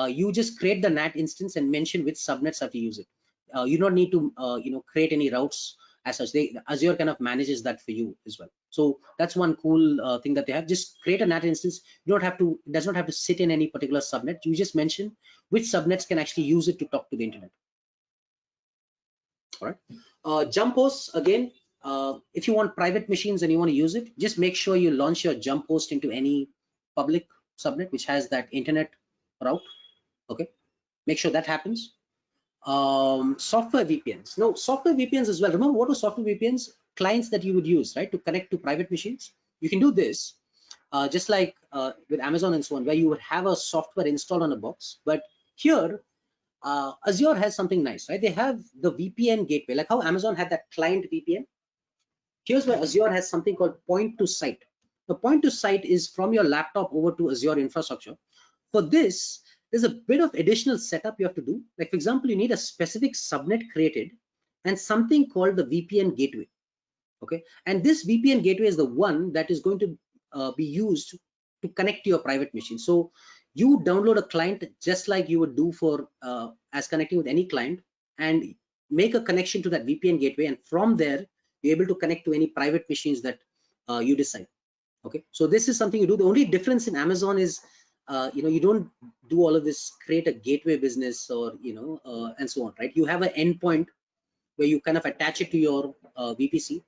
You just create the NAT instance and mention which subnets have to use it. You don't need to create any routes as such. Azure kind of manages that for you as well. So that's one cool thing that they have. Just create a NAT instance. You don't have to, it does not have to sit in any particular subnet. You just mention which subnets can actually use it to talk to the internet. All right. Jump hosts, again, if you want private machines and you want to use it, just make sure you launch your jump host into any public subnet which has that internet route. Okay, make sure that happens. Software VPNs. No, software VPNs as well. Remember what were software VPNs? Clients that you would use, right, to connect to private machines. You can do this just like with Amazon and so on, where you would have a software installed on a box. But here, Azure has something nice, right? They have the VPN gateway, like how Amazon had that client VPN. Here's where Azure has something called point to site. The point to site is from your laptop over to Azure infrastructure. For this, there's a bit of additional setup you have to do. Like for example, you need a specific subnet created and something called the VPN gateway. Okay, and this VPN gateway is the one that is going to be used to connect to your private machine. So you download a client just like you would do for as connecting with any client, and make a connection to that VPN gateway, and from there you're able to connect to any private machines that you decide. Okay, so this is something you do. The only difference in Amazon is you don't do all of this, create a gateway business or and so on, right? You have an endpoint where you kind of attach it to your VPC,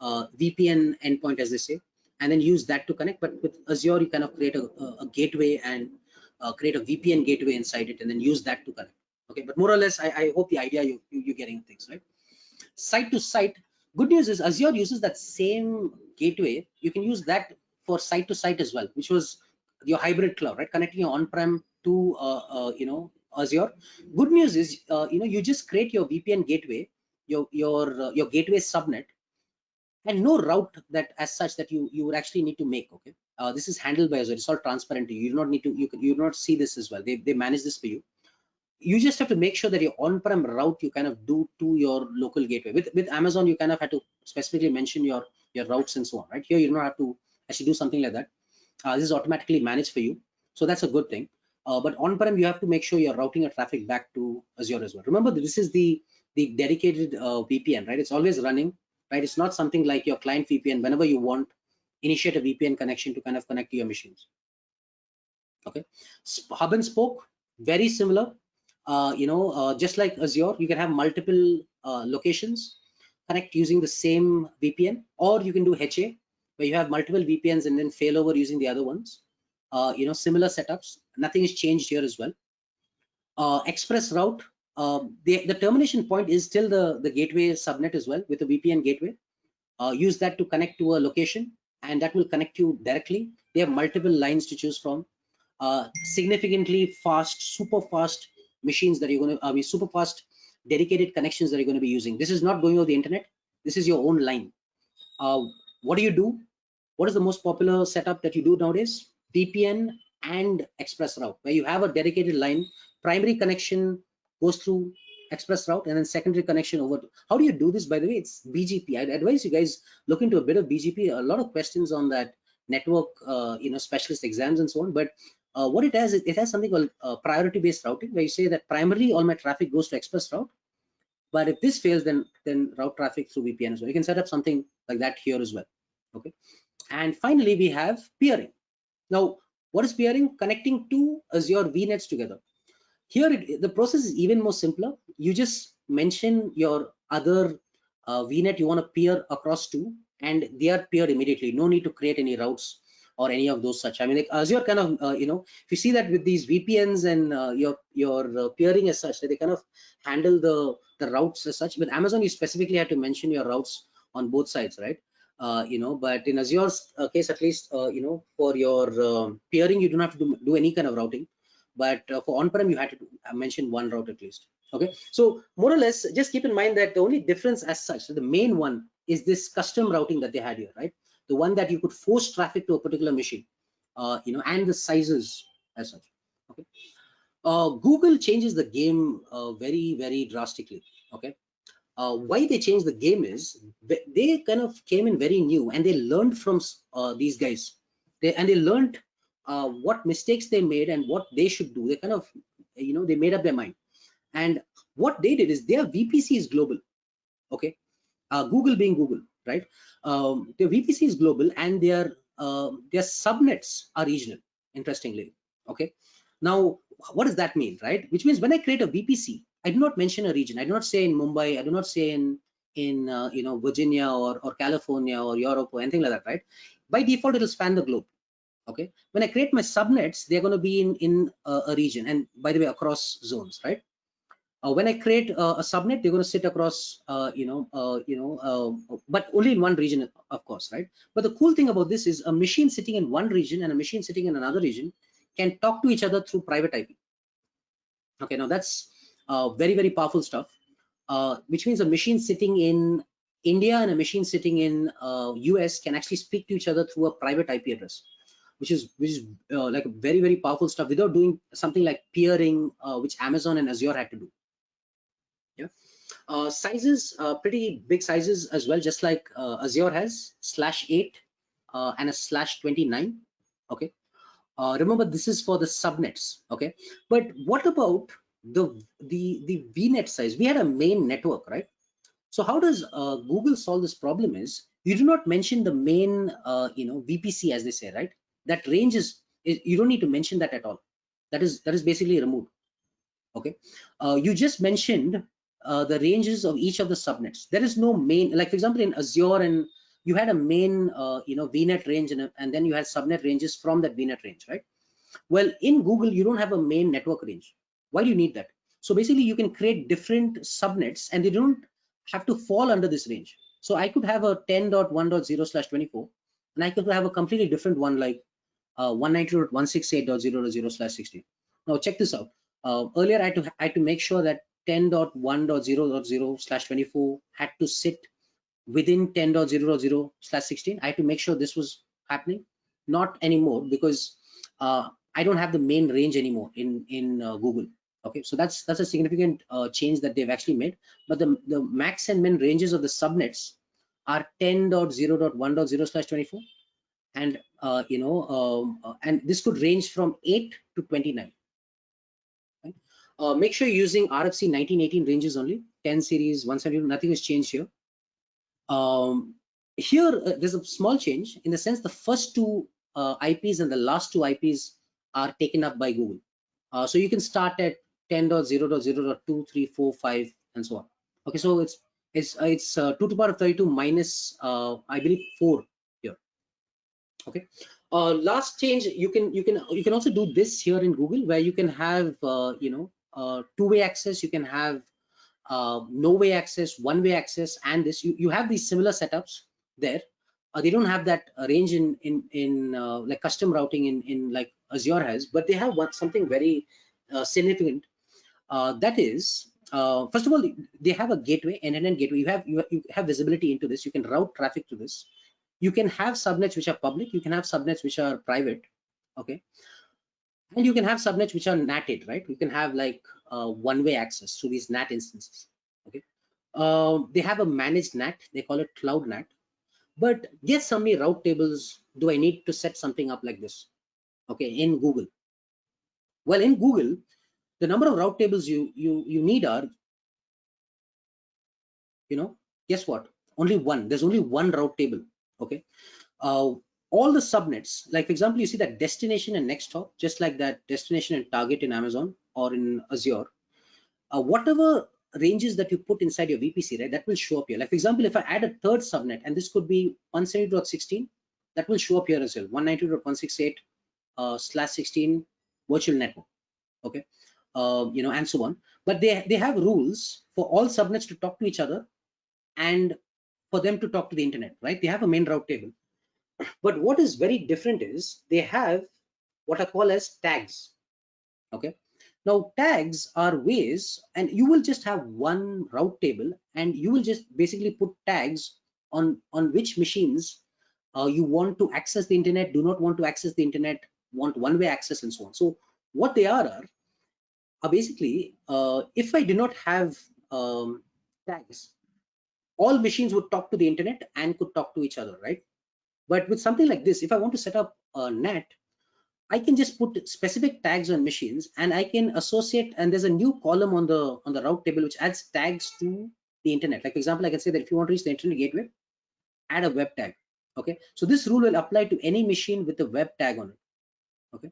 VPN endpoint, as they say, and then use that to connect. But with Azure, you kind of create a gateway and create a VPN gateway inside it, and then use that to connect. Okay, but more or less, I hope the idea you're getting things right. Site to site. Good news is Azure uses that same gateway. You can use that for site to site as well, which was your hybrid cloud, right? Connecting your on-prem to Azure. Good news is you just create your VPN gateway, your gateway subnet, and no route that as such that you would actually need to make. Okay, this is handled by Azure. It's all transparent to you. You do not need to. You do not see this as well. They manage this for you. You just have to make sure that your on-prem route you kind of do to your local gateway. With Amazon, you kind of had to specifically mention your routes and so on, right? Here you don't have to actually do something like that. This is automatically managed for you, so that's a good thing. But on-prem, you have to make sure you're routing your traffic back to Azure as well. Remember, this is the dedicated VPN, right? It's always running, right? It's not something like your client VPN. Whenever you want, initiate a VPN connection to kind of connect to your machines. Okay, hub and spoke, very similar. Just like Azure, you can have multiple locations connect using the same VPN, or you can do HA, where you have multiple VPNs and then failover using the other ones. Similar setups. Nothing is changed here as well. Express route. The termination point is still the gateway subnet as well with the VPN gateway. Use that to connect to a location, and that will connect you directly. They have multiple lines to choose from. Significantly fast, super fast machines that you're going to be super fast dedicated connections that you're going to be using. This is not going over the internet. This is your own line. What do you do? What is the most popular setup that you do nowadays? VPN and express route, where you have a dedicated line. Primary connection goes through express route, and then secondary connection over to, how do you do this, by the way? It's BGP. I'd advise you guys look into a bit of BGP. A lot of questions on that network, specialist exams and so on. But what it has, it has something called priority based routing, where you say that primarily all my traffic goes to express route, but if this fails, then route traffic through VPN as well. You can set up something like that here as well. Okay. And finally, we have peering. Now, what is peering? Connecting two Azure VNets together. Here, the process is even more simpler. You just mention your other VNet you want to peer across to, and they are peered immediately. No need to create any routes or any of those such. I mean, like Azure kind of, if you see that with these VPNs and your peering as such, that they kind of handle the routes as such. With Amazon, you specifically had to mention your routes on both sides, right? But in Azure's case, at least, for your peering, you don't have to do any kind of routing. But for on-prem, you had to mention one route at least. Okay, so more or less, just keep in mind that the only difference as such, so the main one is this custom routing that they had here, right? The one that you could force traffic to a particular machine, and the sizes as such. Okay, Google changes the game very, very drastically. Okay, why they changed the game is they kind of came in very new, and they learned from these guys. They learned what mistakes they made and what they should do. They kind of, they made up their mind. And what they did is their VPC is global. Okay, Google being Google, right? Their VPC is global, and their subnets are regional. Interestingly, okay. Now, what does that mean, right? Which means when I create a VPC, I do not mention a region. I do not say in Mumbai. I do not say in Virginia or California or Europe or anything like that, right? By default, it will span the globe. Okay. When I create my subnets, they're going to be in a region, and by the way, across zones, right? When I create a subnet, they're going to sit across, but only in one region, of course, right? But the cool thing about this is a machine sitting in one region and a machine sitting in another region can talk to each other through private IP. Okay, now that's very, very powerful stuff, which means a machine sitting in India and a machine sitting in US can actually speak to each other through a private IP address, which is like very, very powerful stuff without doing something like peering, which Amazon and Azure had to do. Yeah. Sizes, pretty big sizes as well, just like Azure has /8 and a /29. Okay. Remember, this is for the subnets. Okay. But what about the VNet size? We had a main network, right? So how does Google solve this problem? Is you do not mention the main, VPC, as they say, right? That range is you don't need to mention that at all. That is basically removed. Okay, you just mentioned the ranges of each of the subnets. There is no main, like for example in Azure, and you had a main VNet range, and then you had subnet ranges from that VNet range, right? Well, in Google, you don't have a main network range. Why do you need that? So basically, you can create different subnets, and they don't have to fall under this range. So I could have a 10.1.0/24, and I could have a completely different one like 192.168.0.0/16. Now check this out. Earlier, I had to make sure that 10.1.0.0/24 had to sit within 10.0.0/16. I had to make sure this was happening. Not anymore, because I don't have the main range anymore in Google. Okay, so that's a significant change that they've actually made. But the max and min ranges of the subnets are 10.0.1.0/24, and and this could range from 8 to 29. Right? Make sure you're using RFC 1918 ranges only. 10 series, 172, nothing has changed here. Here, there's a small change in the sense the first two IPs and the last two IPs are taken up by Google. So you can start at 10.0.0.2, 3, 4, 5, and so on. Okay, so it's 2 to the power of 32 minus I believe 4 here. Okay. Last change, you can also do this here in Google, where you can have two-way access, you can have no-way access, one-way access, and this you have these similar setups there. They don't have that range in like custom routing in like Azure has, but they have something very significant. That is, first of all, they have a gateway, an end-to-end gateway. You have visibility into this. You can route traffic to this. You can have subnets which are public. You can have subnets which are private. Okay. And you can have subnets which are NATed, right? You can have like one-way access through these NAT instances. Okay, they have a managed NAT. They call it Cloud NAT. But guess how many route tables do I need to set something up like this? Okay, in Google. Well, in Google, the number of route tables you need are, guess what? Only one. There's only one route table. Okay. All the subnets, like for example, you see that destination and next hop, just like that destination and target in Amazon or in Azure. Whatever ranges that you put inside your VPC, right, that will show up here. Like for example, if I add a third subnet, and this could be 172.16, that will show up here as well. 192.168 /16 virtual network. Okay, and so on. But they have rules for all subnets to talk to each other and for them to talk to the internet, right? They have a main route table. But what is very different is they have what I call as tags. Okay. Now tags are ways, and you will just have one route table, and you will just basically put tags on which machines you want to access the internet, do not want to access the internet, want one-way access, and so on. So what they are basically, if I do not have tags, all machines would talk to the internet and could talk to each other, right? But with something like this, if I want to set up a NAT, I can just put specific tags on machines, and I can associate, and there's a new column on the route table which adds tags to the internet. Like for example, I can say that if you want to reach the internet gateway, add a web tag. Okay, so this rule will apply to any machine with a web tag on it. Okay,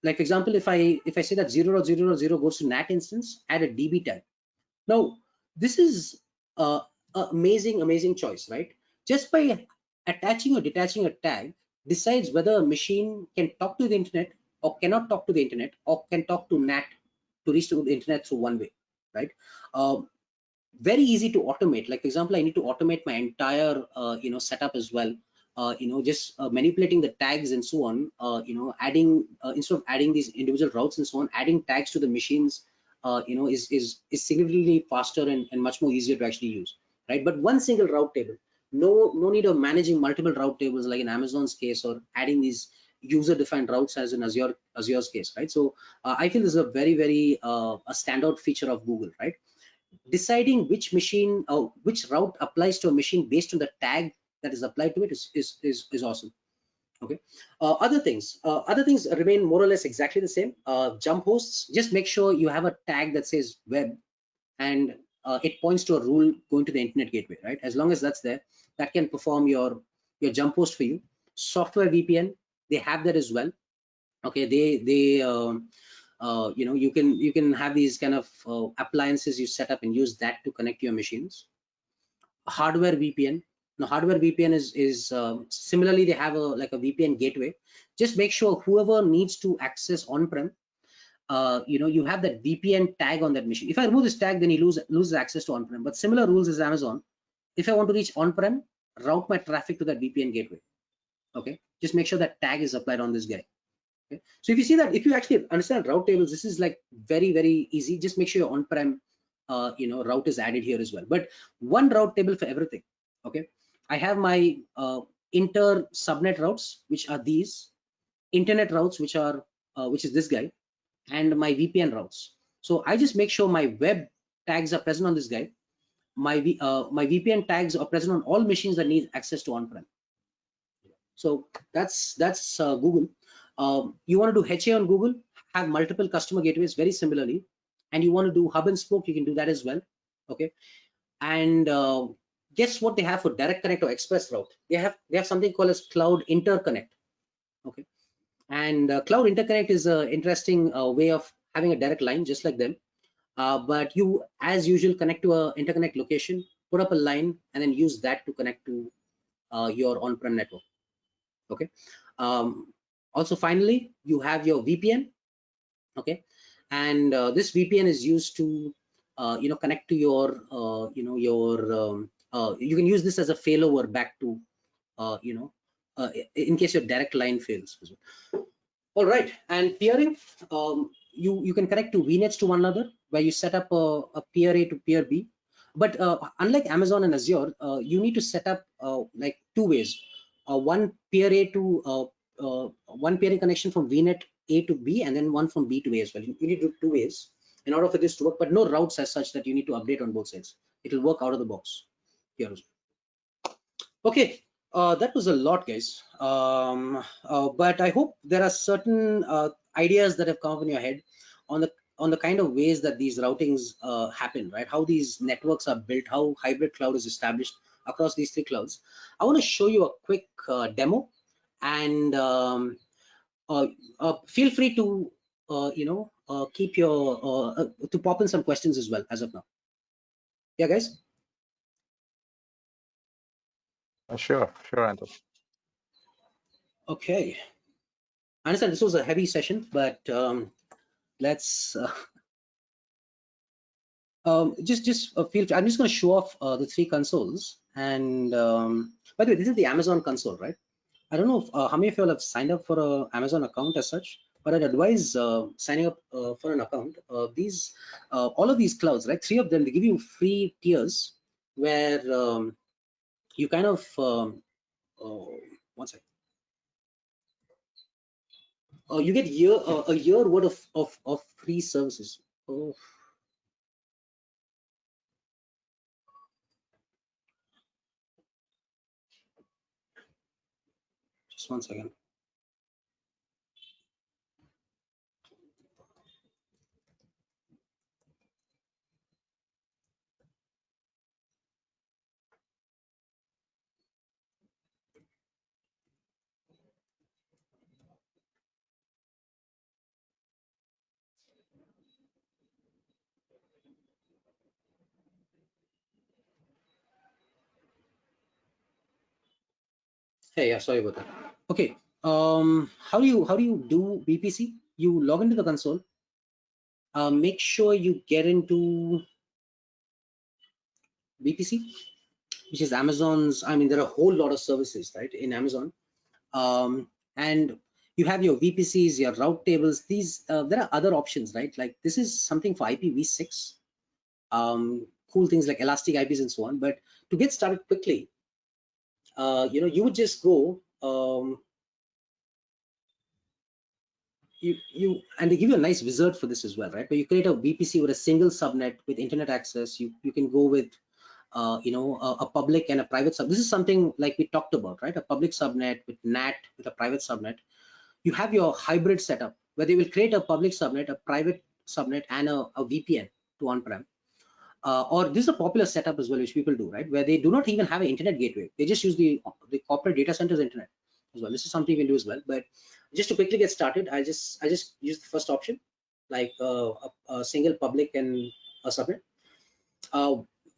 like for example, if I say that 0.0.0 goes to NAT instance, add a DB tag. Now this is a amazing choice, right? Just by attaching or detaching a tag decides whether a machine can talk to the internet or cannot talk to the internet, or can talk to NAT to reach to the internet through one way, right? Very easy to automate. Like for example, I need to automate my entire setup as well. Just manipulating the tags and so on. Adding instead of adding these individual routes and so on, adding tags to the machines is significantly faster and much more easier to actually use, right? But one single route table, no need of managing multiple route tables like in Amazon's case, or adding these user defined routes as in Azure's case, right? So I feel this is a very a standout feature of Google, right? Deciding which machine or which route applies to a machine based on the tag that is applied to it is awesome. Okay. Other things remain more or less exactly the same. Jump hosts, just make sure you have a tag that says web, and it points to a rule going to the internet gateway, right? As long as that's there, that can perform your jump host for you. Software VPN, they have that as well. Okay, you can have these kind of appliances you set up and use that to connect your machines. Hardware VPN. Now hardware VPN is similarly, they have a VPN gateway. Just make sure whoever needs to access on-prem, you have that VPN tag on that machine. If I remove this tag, then you lose access to on-prem. But similar rules as Amazon. If I want to reach on-prem, route my traffic to that VPN gateway. Okay, just make sure that tag is applied on this guy. Okay. So if you see that, if you actually understand route tables, this is like very easy. Just make sure your on-prem route is added here as well. But one route table for everything. Okay, I have my inter subnet routes, which are these, internet routes, which is this guy, and my VPN routes. So I just make sure my web tags are present on this guy. My VPN tags are present on all machines that need access to on-prem. So that's Google. You want to do HA on Google, have multiple customer gateways very similarly, and you want to do hub and spoke, you can do that as well. Okay, and guess what they have for direct connect or express route? They have something called as cloud interconnect. Okay, and cloud interconnect is an interesting way of having a direct line just like them, but you as usual connect to a interconnect location, put up a line, and then use that to connect to your on-prem network. Okay. Also, finally, you have your VPN. Okay, and this VPN is used to connect to your you can use this as a failover back to in case your direct line fails as well. All right, and peering, you can connect to VNets to one another, where you set up a peer A to peer B. But unlike Amazon and Azure, you need to set up like two ways. One peer A to one peering connection from VNet A to B and then one from B to A as well. You need to do 2 ways in order for this to work, but no routes as such that you need to update on both sides. It will work out of the box here as well. Okay, that was a lot, guys. But I hope there are certain ideas that have come up in your head on the kind of ways that these routings happen, right? How these networks are built, how hybrid cloud is established across these 3 clouds. I want to show you a quick demo, and feel free to keep your to pop in some questions as well as of now. Yeah, guys. Sure, Anton. Okay. I understand this was a heavy session, but let's just feel. I'm just going to show off the 3 consoles. And by the way, this is the Amazon console, right? I don't know if, how many of you all have signed up for an Amazon account as such, but I'd advise signing up for an account. All of these clouds, right? 3 of them, they give you free tiers where you kind of one second. You get a year worth of free services. Oh, just one second. Hey, yeah, sorry about that. Okay, how do you do VPC? You log into the console. Make sure you get into VPC, which is Amazon's. I mean, there are a whole lot of services, right, in Amazon. And you have your VPCs, your route tables. These there are other options, right? Like this is something for IPv6. Cool things like elastic IPs and so on. But to get started quickly, you would just go. And they give you a nice wizard for this as well, right? Where you create a VPC with a single subnet with internet access. You can go with a public and a private sub. This is something like we talked about, right? A public subnet with NAT with a private subnet. You have your hybrid setup where they will create a public subnet, a private subnet, and a VPN to on-prem. Or this is a popular setup as well, which people do, right? Where they do not even have an internet gateway. They just use the corporate data center's internet as well. This is something you can do as well. But just to quickly get started, I just use the first option, like a single public and a subnet.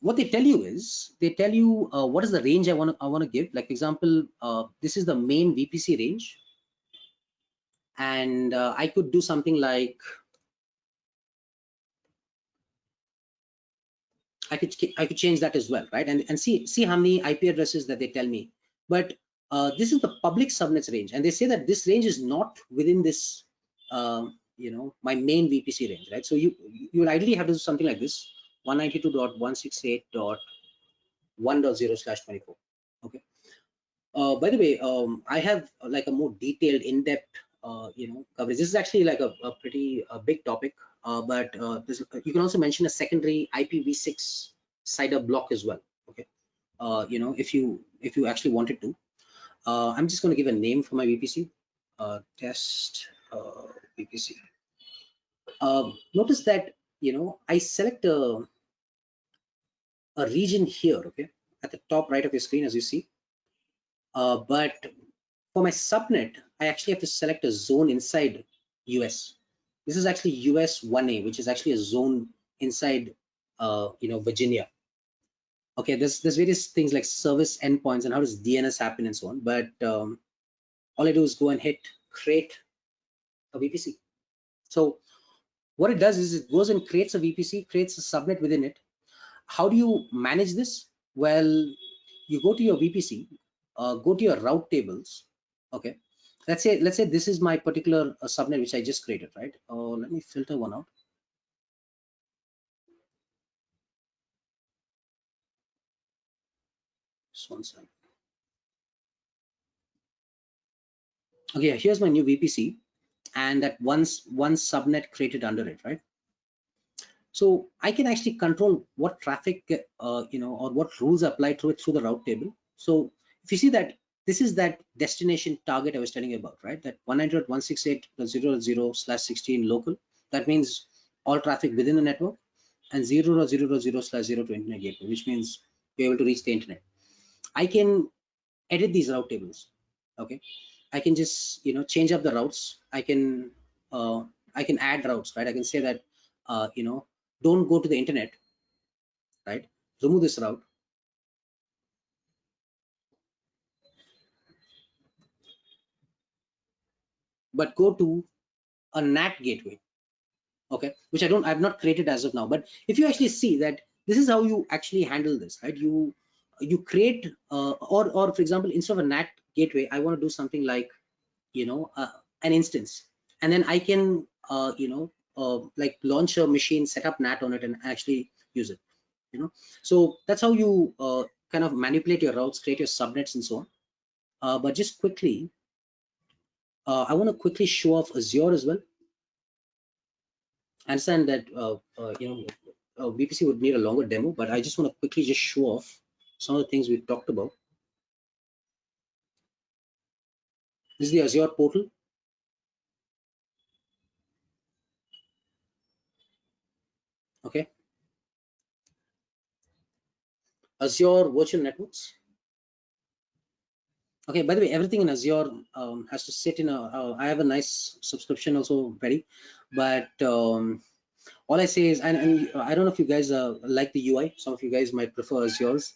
What they tell you is they tell you what is the range I want to give. Like example, this is the main VPC range, and I could do something like I could change that as well, right? And see how many IP addresses that they tell me. But this is the public subnets range, and they say that this range is not within this, my main VPC range, right? So you will ideally have to do something like this: 192.168.1.0/24. Okay. By the way, I have like a more detailed, in-depth, coverage. This is actually like a pretty big topic, but you can also mention a secondary IPv6 CIDR block as well. Okay, if you actually wanted to. I'm just going to give a name for my VPC. Test VPC. Notice that I select a region here. Okay, at the top right of your screen, as you see. But for my subnet, I actually have to select a zone inside US. This is actually US 1A, which is actually a zone inside, Virginia. Okay, there's various things like service endpoints and how does DNS happen and so on. But all I do is go and hit create a VPC. So what it does is it goes and creates a VPC, creates a subnet within it. How do you manage this? Well, you go to your VPC, go to your route tables. Okay, let's say this is my particular subnet which I just created, right? Let me filter one out. Just one second. Okay, here's my new VPC, and that one subnet created under it, right? So I can actually control what traffic, or what rules apply to it through the route table. So if you see that this is that destination target I was telling you about, right? That 192.168.0.0/16 local. That means all traffic within the network, and 0.0.0/0 to internet gateway, which means you're able to reach the internet. I can edit these route tables. Okay, I can just change up the routes. I can add routes, right? I can say that don't go to the internet, right? Remove this route, but go to a NAT gateway, okay, which I've not created as of now. But if you actually see that this is how you actually handle this, right? You create or for example, instead of a NAT gateway, I want to do something like an instance, and then I can like launch a machine, set up NAT on it, and actually use it. So that's how you kind of manipulate your routes, create your subnets, and so on. But just quickly, I want to quickly show off Azure as well. I understand that VPC would need a longer demo, but I just want to quickly just show off some of the things we've talked about. This is the Azure portal. Okay, Azure virtual networks. Okay, by the way, everything in Azure has to sit in I have a nice subscription also ready, but all I say is, and I don't know if you guys like the UI. Some of you guys might prefer Azure's.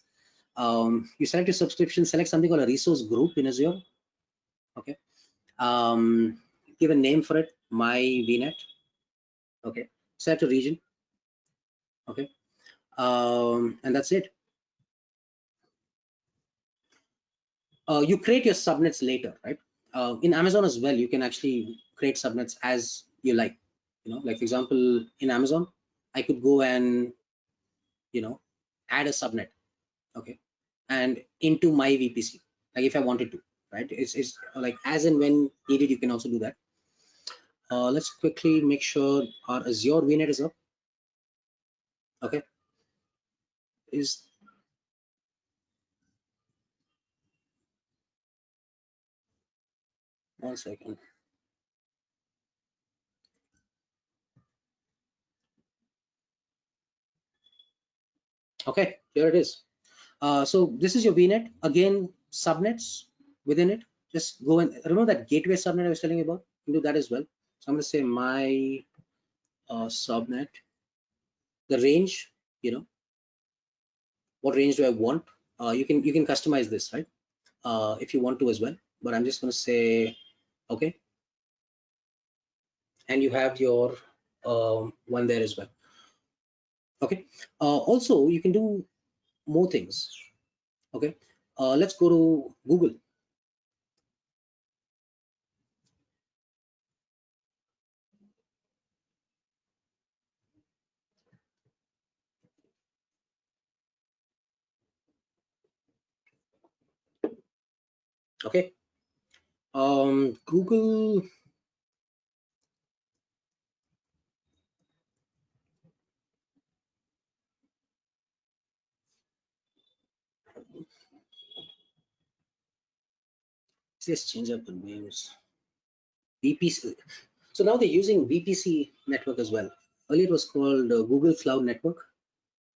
You select your subscription, select something called a resource group in Azure. Okay, give a name for it, my VNet. Okay, select a region. Okay, and that's it. You create your subnets later, right? In Amazon as well, you can actually create subnets as you like. Like for example, in Amazon, I could go and add a subnet, okay, and into my VPC, like if I wanted to, right? It's like as and when needed, you can also do that. Let's quickly make sure our Azure VNet is up. Okay, is one second. Okay, here it is. So this is your VNet. Again, subnets within it. Just go and remember that gateway subnet I was telling you about. You can do that as well. So I'm going to say my subnet, the range. What range do I want? You can customize this, right? If you want to as well. But I'm just going to say okay, and you have your one there as well. Okay. Also, you can do more things. Okay. Let's go to Google. Okay. Google. Let's change up the names. VPC. So now they're using VPC network as well. Earlier it was called Google Cloud Network.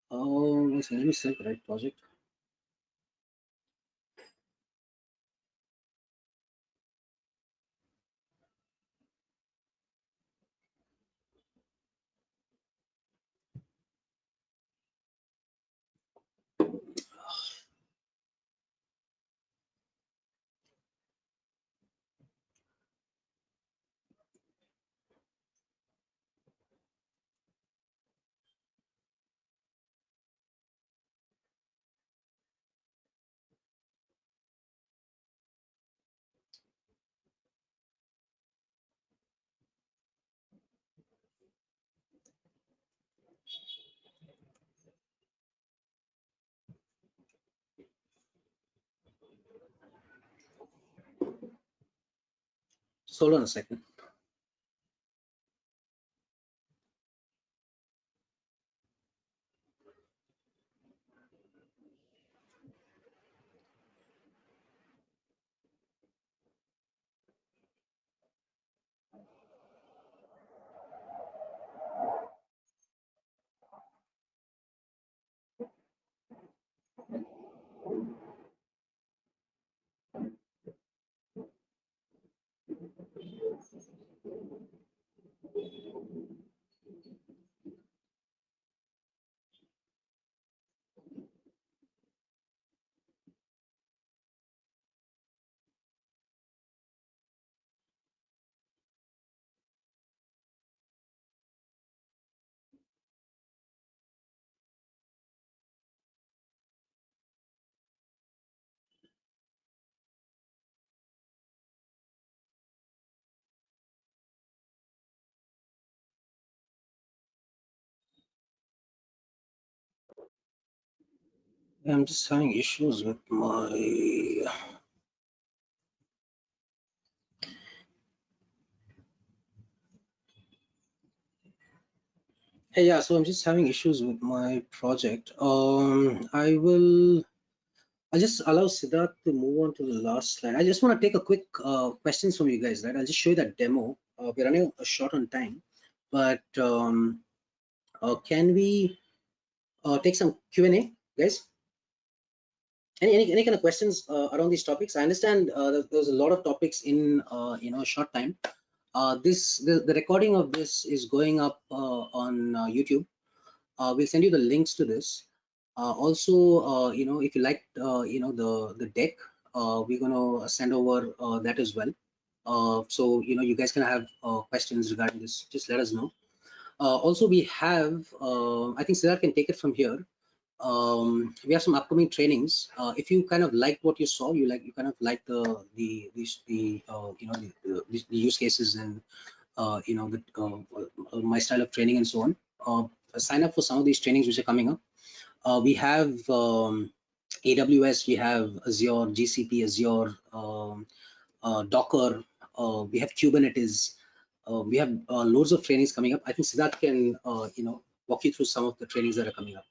Oh, let me select the right project. So hold on a second. I'm just having issues with my. Hey, yeah, so I'm just having issues with my project. I'll just allow Siddharth to move on to the last slide. I just want to take a quick questions from you guys, right? I'll just show you that demo. We're running short on time, but can we take some Q&A, guys? Any kind of questions around these topics? I understand there's a lot of topics in a short time. The recording of this is going up on YouTube. We'll send you the links to this. Also, if you like, the deck, we're going to send over that as well. So, you guys can have questions regarding this. Just let us know. Also, we have, I think Siddharth can take it from here. We have some upcoming trainings. If you kind of like what you saw, you kind of like the use cases and my style of training and so on. Sign up for some of these trainings which are coming up. We have AWS, we have Azure, GCP, Azure, Docker, we have Kubernetes. We have loads of trainings coming up. I think Siddharth can walk you through some of the trainings that are coming up.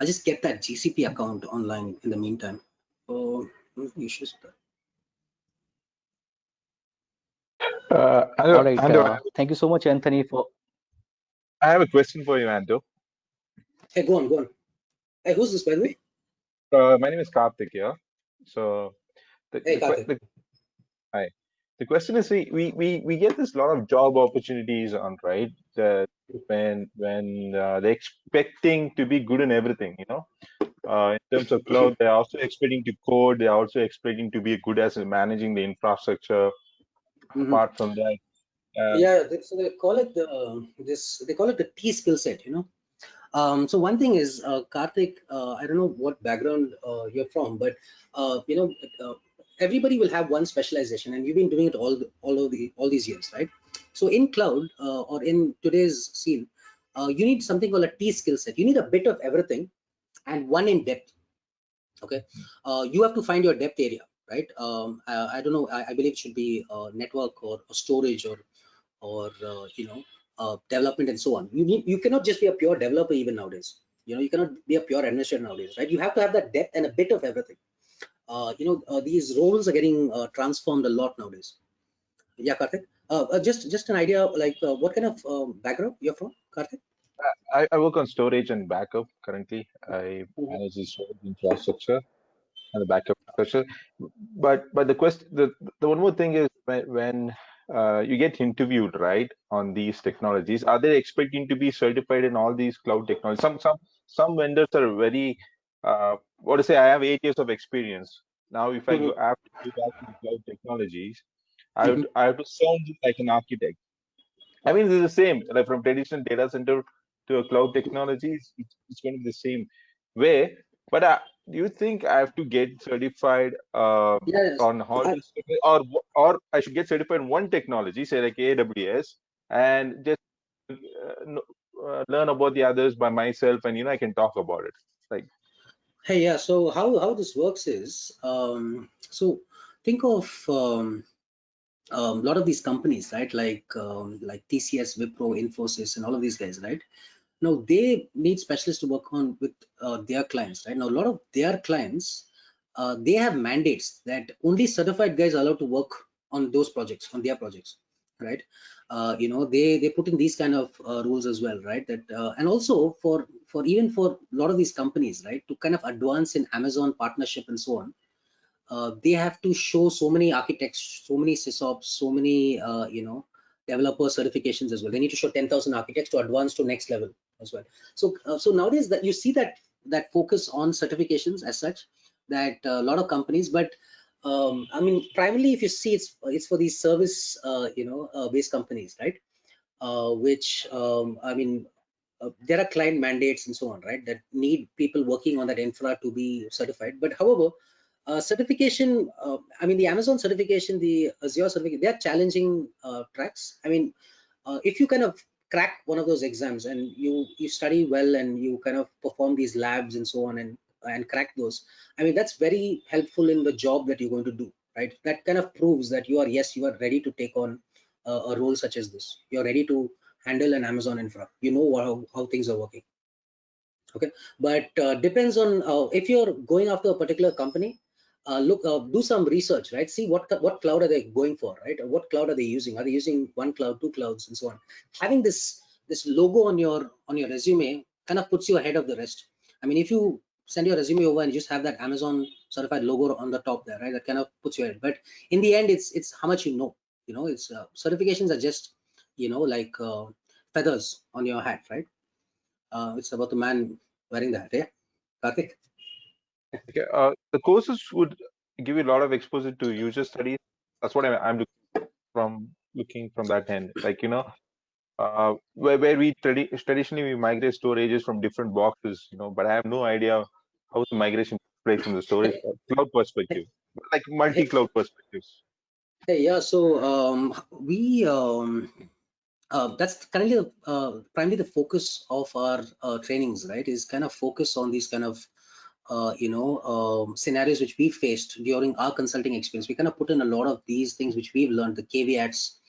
I'll just get that GCP account online in the meantime. Issues with that. All right. Ando, Thank you so much, Anthony, for. I have a question for you, Ando. Hey, go on. Hey, who's this, by the way? My name is Karthik here. So Hey, Karthik. hi. The question is, we get this lot of job opportunities on, right? That when they're expecting to be good in everything, in terms of cloud, they're also expecting to code. They're also expecting to be good as managing the infrastructure. Apart from that, Yeah, so they call it they call it the T skill set, So one thing is, Karthik, I don't know what background you're from, but everybody will have one specialization, and you've been doing it all these years, right? So in cloud or in today's scene, you need something called a T skill set. You need a bit of everything and one in depth. Okay, you have to find your depth area, right? I don't know. I believe it should be network or storage or development and so on. You cannot just be a pure developer even nowadays. You cannot be a pure administrator nowadays, right? You have to have that depth and a bit of everything. These roles are getting transformed a lot nowadays. Yeah, Karthik. Just an idea, like what kind of background you're from, Karthik? I work on storage and backup currently. I manage the storage infrastructure and the backup infrastructure. But the one more thing is when you get interviewed, right, on these technologies, are they expecting to be certified in all these cloud technologies? Some vendors are very what to say. I have 8 years of experience now. If I go after go back to the cloud technologies, I have to sound like an architect. I mean, it's the same. Like from traditional data center to a cloud technology, it's going to be the same way. But do you think I have to get certified Yes. on all these, or I should get certified in one technology, say like AWS, and just learn about the others by myself, and I can talk about it. Like, Hey, yeah. So how this works is, so think of a lot of these companies, right? Like TCS, Wipro, Infosys, and all of these guys, right? Now they need specialists to work on with their clients, right? Now a lot of their clients, they have mandates that only certified guys are allowed to work on those projects, on their projects, right? They put in these kind of rules as well, right? That and also for even for a lot of these companies, right, to kind of advance in Amazon partnership and so on, they have to show so many architects, so many sysops, so many developer certifications as well. They need to show 10,000 architects to advance to next level as well. So nowadays that you see that focus on certifications as such, that a lot of companies, but I mean primarily if you see it's for these service based companies, right? Which I mean there are client mandates and so on, right, that need people working on that infra to be certified. But however, certification, I mean the Amazon certification, the Azure certification, they are challenging tracks. I mean if you kind of crack one of those exams and you study well and you kind of perform these labs and so on and crack those, I mean that's very helpful in the job that you're going to do, right? That kind of proves that you are, yes, you are ready to take on a role such as this. You're ready to handle an Amazon infra. You know how things are working. Okay, but depends on if you're going after a particular company, look, do some research, right? See what cloud are they going for, right? Or what cloud are they using? Are they using one cloud, two clouds, and so on? Having this logo on your resume kind of puts you ahead of the rest. I mean, if you send your resume over and just have that Amazon certified logo on the top there, right, that kind of puts you ahead. But in the end, it's how much you know. You know, it's certifications are just, you know, like feathers on your hat, right? It's about the man wearing the hat. Yeah, Karthik. Okay, the courses would give you a lot of exposure to user studies. That's what I'm looking from that end. Like, where we traditionally we migrate storages from different boxes, but I have no idea how the migration takes place from the storage cloud perspective, like Hey, multi-cloud perspectives. hey, yeah. So we that's currently primarily the focus of our trainings, right? Is kind of focus on these kind of scenarios which we faced during our consulting experience. We kind of put in a lot of these things which we've learned, the caveats,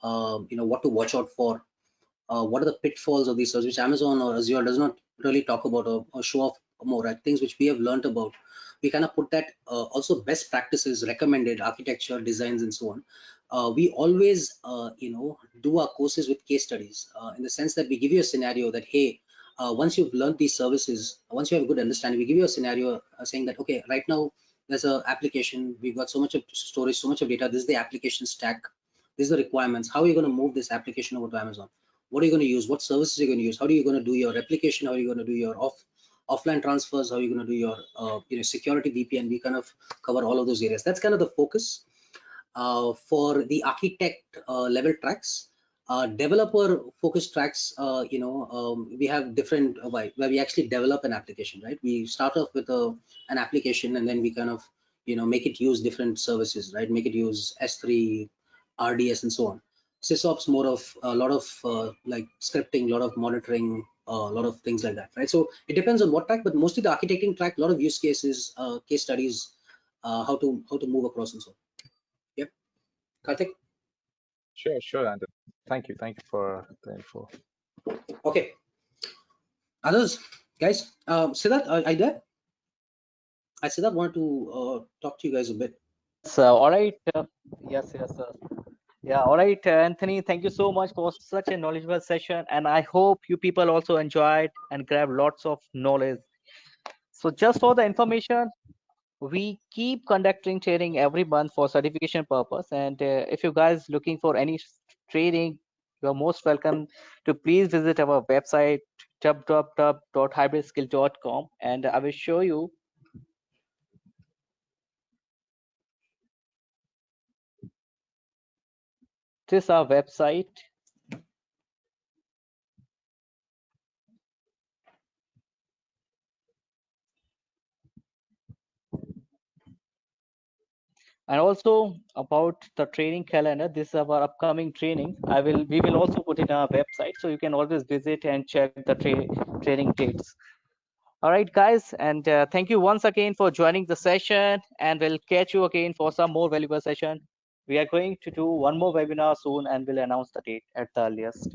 what to watch out for, what are the pitfalls of these services, which Amazon or Azure does not really talk about or show off more, right? Things which we have learned about. We kind of put that also best practices, recommended architecture, designs, and so on. We always, do our courses with case studies in the sense that we give you a scenario that, hey, once you've learned these services, once you have a good understanding, we give you a scenario saying that, okay, right now there's an application, we've got so much of storage, so much of data, this is the application stack, these are the requirements, how are you going to move this application over to Amazon? What are you going to use? What services are you going to use? How are you going to do your replication? How are you going to do your offline transfers? How are you going to do your security VPN? We kind of cover all of those areas. That's kind of the focus for the architect level tracks. Developer focused tracks, we have different where we actually develop an application, right? We start off with an application and then we kind of make it use different services, right? Make it use S3, RDS, and so on. SysOps more of a lot of like scripting, a lot of monitoring, a lot of things like that, right? So it depends on what track, but mostly the architecting track, a lot of use cases, case studies, how to move across and so on. Yep. Karthik. Sure, Andrew. Thank you for the info. Okay. Others, guys. Siddharth, are you there? I Siddharth wanted to talk to you guys a bit. So, all right. Yes. Yeah, all right, Anthony. Thank you so much for such a knowledgeable session, and I hope you people also enjoyed and grabbed lots of knowledge. So, just for the information, we keep conducting training every month for certification purpose, and if you guys looking for any training, you're most welcome to please visit our website www.hybridskill.com, and I will show you this our website. And also about the training calendar, this is our upcoming training. We will also put it on our website, so you can always visit and check the training dates. All right, guys, and thank you once again for joining the session, and we'll catch you again for some more valuable session. We are going to do one more webinar soon, and we'll announce the date at the earliest.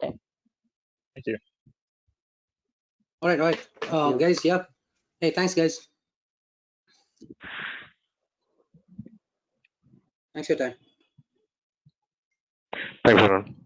Okay. Thank you. All right. Guys, yeah. Hey, thanks, guys. Thanks for your time. Thanks, everyone.